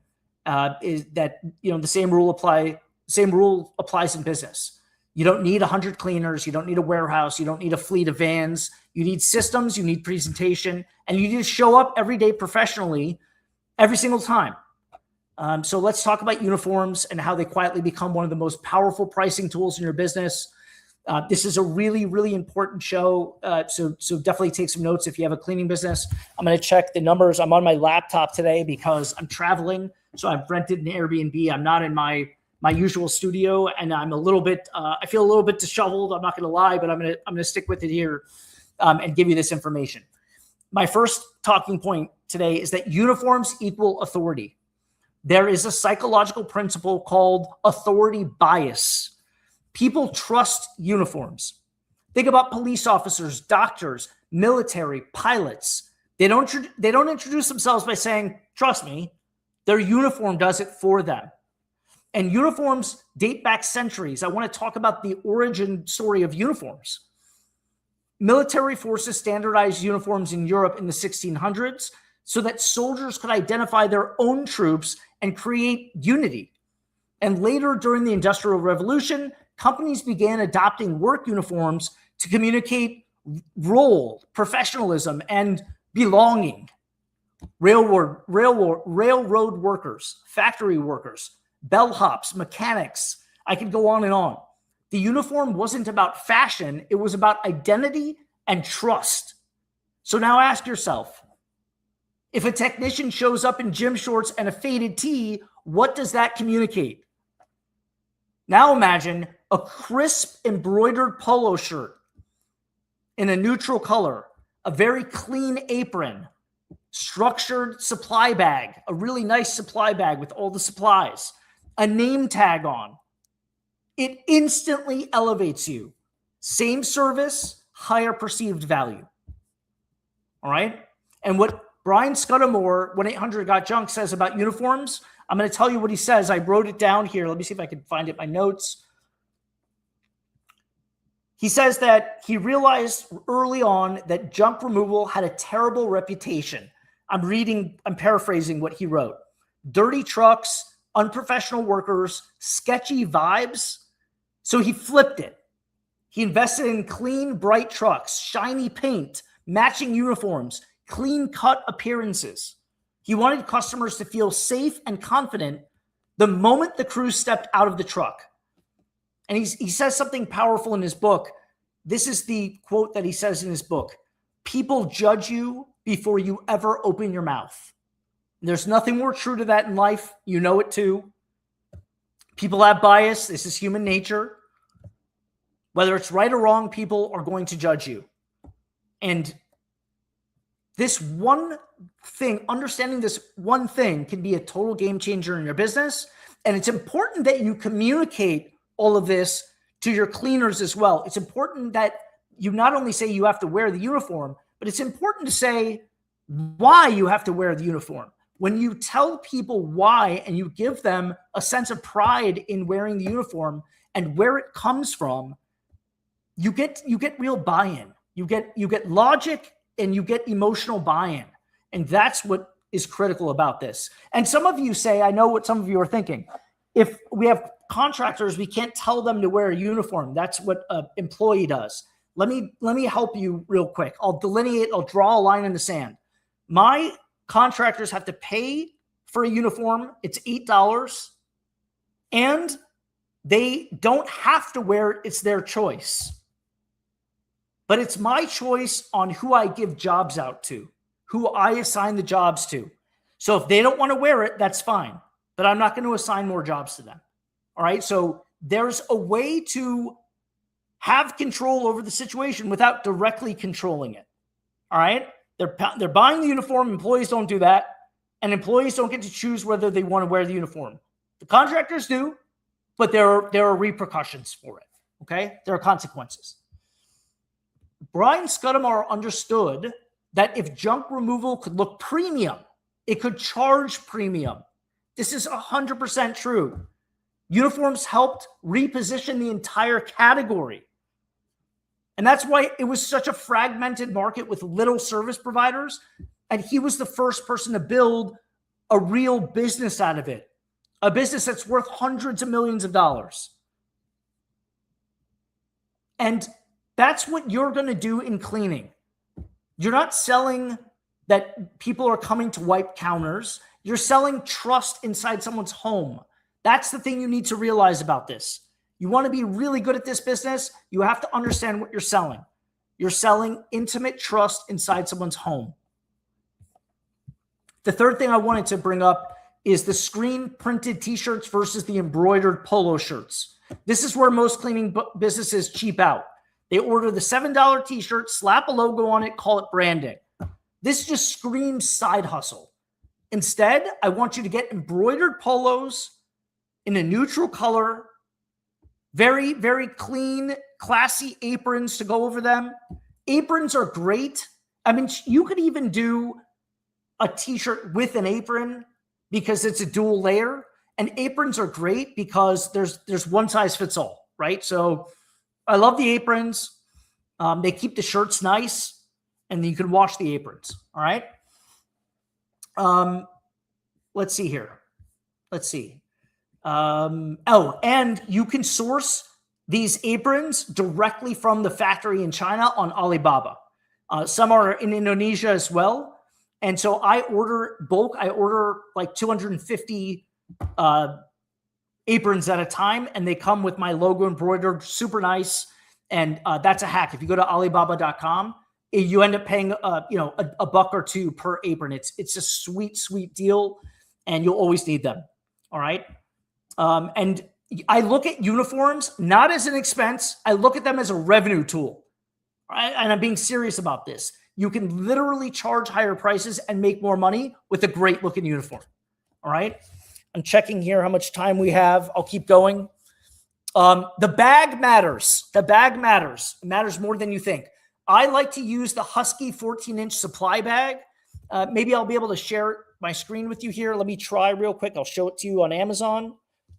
is that, the same rule applies in business. You don't need 100 cleaners. You don't need a warehouse. You don't need a fleet of vans. You need systems. You need presentation. And you need to show up every day professionally every single time. So let's talk about uniforms and how they quietly become one of the most powerful pricing tools in your business. This is a really, really important show. So definitely take some notes if you have a cleaning business. I'm going to check the numbers. I'm on my laptop today because I'm traveling. So I've rented an Airbnb. I'm not in my usual studio, and I'm a little bit, I feel a little bit disheveled. I'm not going to lie, but I'm going to stick with it here and give you this information. My first talking point today is that uniforms equal authority. There is a psychological principle called authority bias. People trust uniforms. Think about police officers, doctors, military, pilots. They don't introduce themselves by saying, "Trust me." Their uniform does it for them. And uniforms date back centuries. I want to talk about the origin story of uniforms. Military forces standardized uniforms in Europe in the 1600s so that soldiers could identify their own troops and create unity. And later, during the Industrial Revolution, companies began adopting work uniforms to communicate role, professionalism, and belonging. Railroad workers, factory workers, bellhops, mechanics. I could go on and on. The uniform wasn't about fashion. It was about identity and trust. So now ask yourself, if a technician shows up in gym shorts and a faded tee, what does that communicate? Now imagine a crisp embroidered polo shirt in a neutral color, a very clean apron, structured supply bag, a really nice supply bag with all the supplies, a name tag on. It instantly elevates you. Same service, higher perceived value. All right? And what Brian Scudamore, 1-800-GOT-JUNK, says about uniforms, I'm going to tell you what he says. I wrote it down here. Let me see if I can find it in my notes. He says that he realized early on that junk removal had a terrible reputation. I'm paraphrasing what he wrote. Dirty trucks, unprofessional workers, sketchy vibes. So he flipped it. He invested in clean, bright trucks, shiny paint, matching uniforms, clean-cut appearances. He wanted customers to feel safe and confident the moment the crew stepped out of the truck. And he says something powerful in his book. This is the quote that he says in his book. People judge you before you ever open your mouth. There's nothing more true to that in life. You know it too. People have bias. This is human nature. Whether it's right or wrong, people are going to judge you. And this one thing, understanding this one thing, can be a total game changer in your business. And it's important that you communicate all of this to your cleaners as well. It's important that you not only say you have to wear the uniform, but it's important to say why you have to wear the uniform. When you tell people why and you give them a sense of pride in wearing the uniform and where it comes from, you get real buy-in. You get logic and you get emotional buy-in. And that's what is critical about this. And some of you say, I know what some of you are thinking. If we have contractors, we can't tell them to wear a uniform. That's what an employee does. Let me help you real quick. I'll delineate, I'll draw a line in the sand. My contractors have to pay for a uniform. It's $8. And they don't have to wear it. It's their choice. But it's my choice on who I give jobs out to, who I assign the jobs to. So if they don't want to wear it, that's fine. But I'm not going to assign more jobs to them. All right. So there's a way to have control over the situation without directly controlling it. All right. They're buying the uniform. Employees don't do that. And employees don't get to choose whether they want to wear the uniform. The contractors do, but there are repercussions for it. Okay. There are consequences. Brian Scudamore understood that if junk removal could look premium, it could charge premium. This is 100% true. Uniforms helped reposition the entire category. And that's why it was such a fragmented market with little service providers. And he was the first person to build a real business out of it, a business that's worth hundreds of millions of dollars. And that's what you're going to do in cleaning. You're not selling that people are coming to wipe counters. You're selling trust inside someone's home. That's the thing you need to realize about this. You want to be really good at this business, you have to understand what you're selling. You're selling intimate trust inside someone's home. The third thing I wanted to bring up is the screen printed t-shirts versus the embroidered polo shirts. This is where most cleaning businesses cheap out. They order the $7 t-shirt, slap a logo on it, call it branding. This just screams side hustle. Instead, I want you to get embroidered polos in a neutral color, very, very clean, classy aprons to go over them. Aprons are great. I mean, you could even do a t-shirt with an apron because it's a dual layer. And aprons are great because there's one size fits all, right? So I love the aprons. They keep the shirts nice, and you can wash the aprons. All right. Let's see here. Let's see. And you can source these aprons directly from the factory in China on Alibaba. Some are in Indonesia as well. And so I order bulk. I order like 250 aprons at a time, and they come with my logo embroidered, super nice. And that's a hack. If you go to Alibaba.com, you end up paying, a buck or two per apron. It's a sweet, sweet deal, and you'll always need them. All right. And I look at uniforms not as an expense. I look at them as a revenue tool. Right? And I'm being serious about this. You can literally charge higher prices and make more money with a great looking uniform. All right. I'm checking here how much time we have. I'll keep going. The bag matters. The bag matters. It matters more than you think. I like to use the Husky 14-inch supply bag. Maybe I'll be able to share my screen with you here. Let me try real quick. I'll show it to you on Amazon.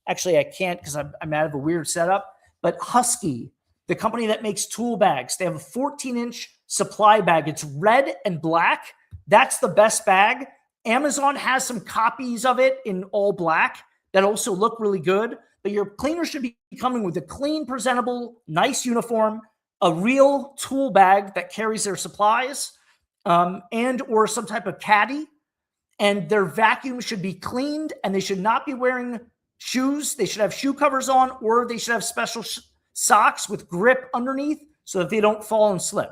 Actually, I can't because I'm out of a weird setup. But Husky, the company that makes tool bags, they have a 14-inch supply bag. It's red and black. That's the best bag. Amazon has some copies of it in all black that also look really good. But your cleaner should be coming with a clean, presentable, nice uniform, a real tool bag that carries their supplies, and or some type of caddy. And their vacuum should be cleaned, and they should not be wearing shoes. They should have shoe covers on, or they should have special socks with grip underneath so that they don't fall and slip.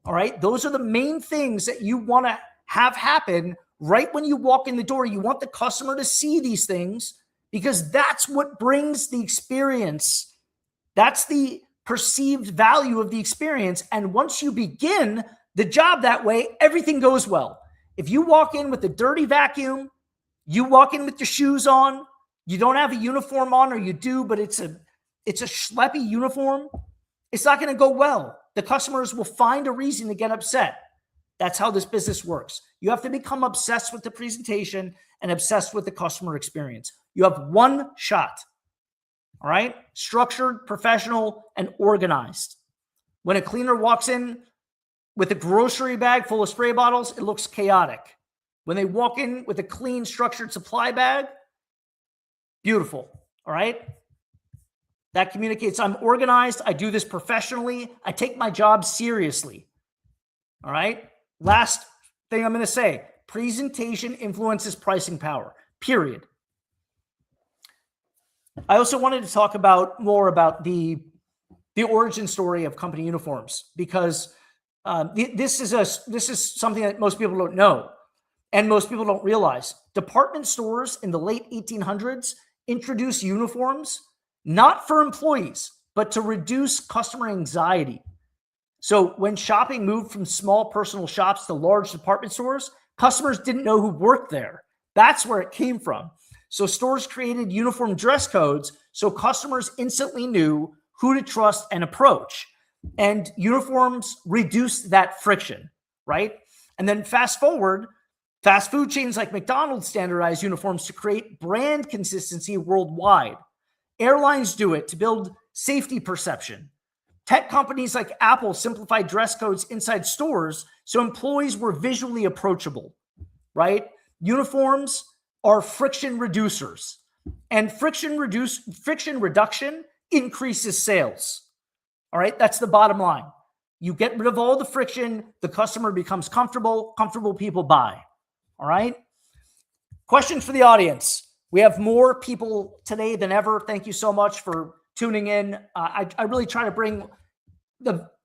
All right. Those are the main things that you want to have happen right when you walk in the door. You want the customer to see these things because that's what brings the experience. That's the perceived value of the experience. And once you begin the job that way, everything goes well. If you walk in with a dirty vacuum, you walk in with your shoes on, you don't have a uniform on, or you do, but it's a schleppy uniform, it's not going to go well. The customers will find a reason to get upset. That's how this business works. You have to become obsessed with the presentation and obsessed with the customer experience. You have one shot. All right? Structured, professional, and organized. When a cleaner walks in with a grocery bag full of spray bottles, it looks chaotic. When they walk in with a clean, structured supply bag, beautiful. All right? That communicates I'm organized. I do this professionally. I take my job seriously. All right? Last thing I'm going to say, presentation influences pricing power, period. I also wanted to talk more about the origin story of company uniforms, because this is something that most people don't know and most people don't realize. Department stores in the late 1800s introduced uniforms not for employees, but to reduce customer anxiety. So when shopping moved from small personal shops to large department stores, customers didn't know who worked there. That's where it came from. So stores created uniform dress codes so customers instantly knew who to trust and approach. And uniforms reduced that friction, right? And then fast forward, fast food chains like McDonald's standardized uniforms to create brand consistency worldwide. Airlines do it to build safety perception. Tech companies like Apple simplified dress codes inside stores so employees were visually approachable, right? Uniforms are friction reducers, and friction reduction increases sales. All right, that's the bottom line. You get rid of all the friction, the customer becomes comfortable people buy. All right. Questions for the audience. We have more people today than ever. Thank you so much for tuning in. I really try to bring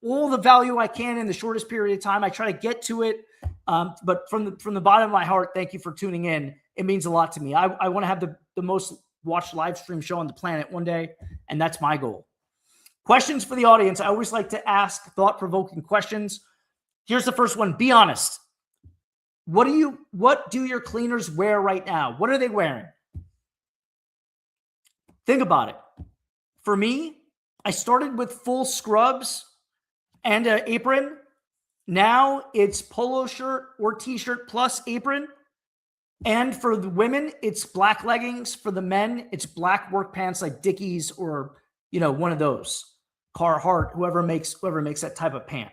all the value I can in the shortest period of time. I try to get to it. But from the bottom of my heart, thank you for tuning in. It means a lot to me. I want to have the most watched live stream show on the planet one day, and that's my goal. Questions for the audience. I always like to ask thought-provoking questions. Here's the first one. Be honest. What do your cleaners wear right now? What are they wearing? Think about it. For me, I started with full scrubs and an apron. Now it's polo shirt or t-shirt plus apron. And for the women, it's black leggings. For the men, it's black work pants like Dickies or, one of those. Carhartt, whoever makes that type of pant.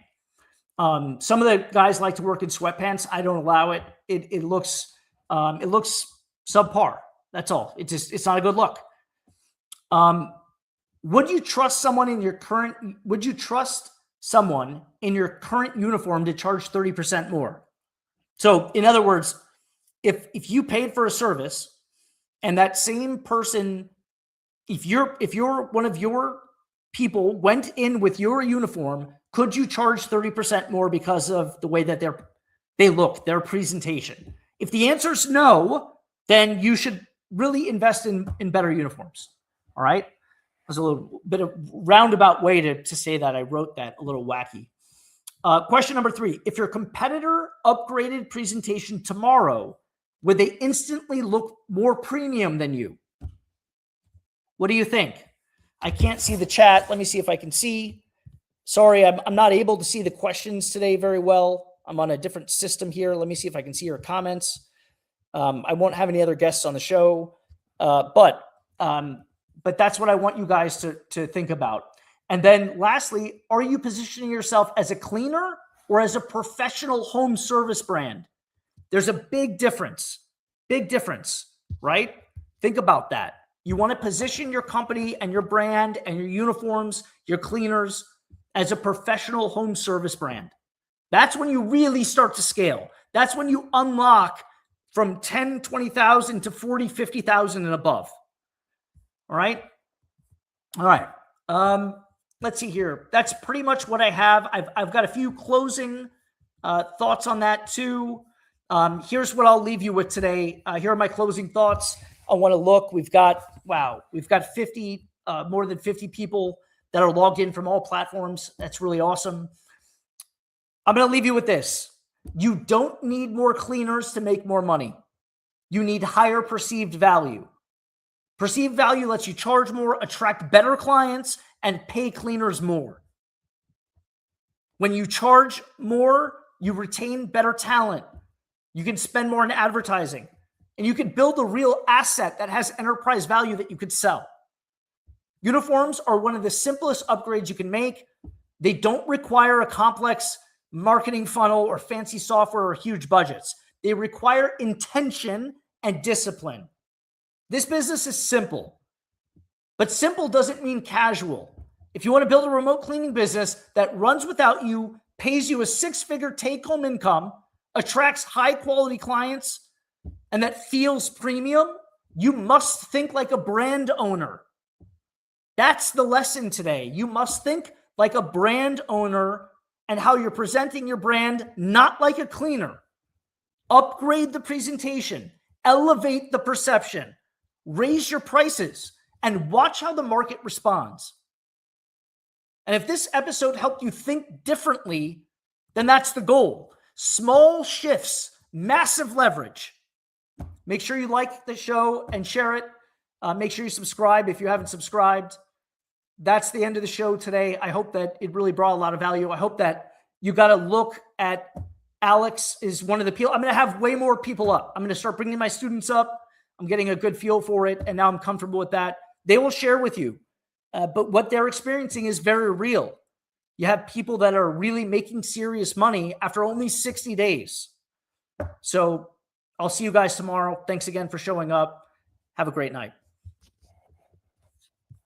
Some of the guys like to work in sweatpants. I don't allow it. It looks subpar. That's all. It's not a good look. Would you trust someone in your current uniform to charge 30% more? So in other words, if you paid for a service and that same person, if you're one of your people went in with your uniform, could you charge 30% more because of the way that they look, their presentation? If the answer is no, then you should really invest in better uniforms. All right. There's a little bit of roundabout way to say that. I wrote that a little wacky. Question number 3. If your competitor upgraded presentation tomorrow, would they instantly look more premium than you? What do you think? I can't see the chat. Let me see if I can see. Sorry, I'm not able to see the questions today very well. I'm on a different system here. Let me see if I can see your comments. I won't have any other guests on the show, but that's what I want you guys to think about. And then lastly, are you positioning yourself as a cleaner or as a professional home service brand? There's a big difference, right? Think about that. You want to position your company and your brand and your uniforms, your cleaners as a professional home service brand. That's when you really start to scale. That's when you unlock from 10, 20,000 to 40, 50,000 and above. All right. All right. Let's see here. That's pretty much what I have. I've got a few closing thoughts on that too. Here's what I'll leave you with today. Here are my closing thoughts. I want to look. We've got 50, more than 50 people that are logged in from all platforms. That's really awesome. I'm going to leave you with this. You don't need more cleaners to make more money. You need higher perceived value. Perceived value lets you charge more, attract better clients, and pay cleaners more. When you charge more, you retain better talent. You can spend more on advertising, and you can build a real asset that has enterprise value that you could sell. Uniforms are one of the simplest upgrades you can make. They don't require a complex marketing funnel or fancy software or huge budgets. They require intention and discipline. This business is simple, but simple doesn't mean casual. If you want to build a remote cleaning business that runs without you, pays you a 6-figure take-home income, attracts high-quality clients, and that feels premium, you must think like a brand owner. That's the lesson today. You must think like a brand owner and how you're presenting your brand, not like a cleaner. Upgrade the presentation, elevate the perception, raise your prices, and watch how the market responds. And if this episode helped you think differently, then that's the goal. Small shifts, massive leverage. Make sure you like the show and share it. Make sure you subscribe if you haven't subscribed. That's the end of the show today. I hope that it really brought a lot of value. I hope that you got to look at Alex is one of the people. I'm going to have way more people up. I'm going to start bringing my students up. I'm getting a good feel for it, and now I'm comfortable with that. They will share with you. But what they're experiencing is very real. You have people that are really making serious money after only 60 days. So I'll see you guys tomorrow. Thanks again for showing up. Have a great night.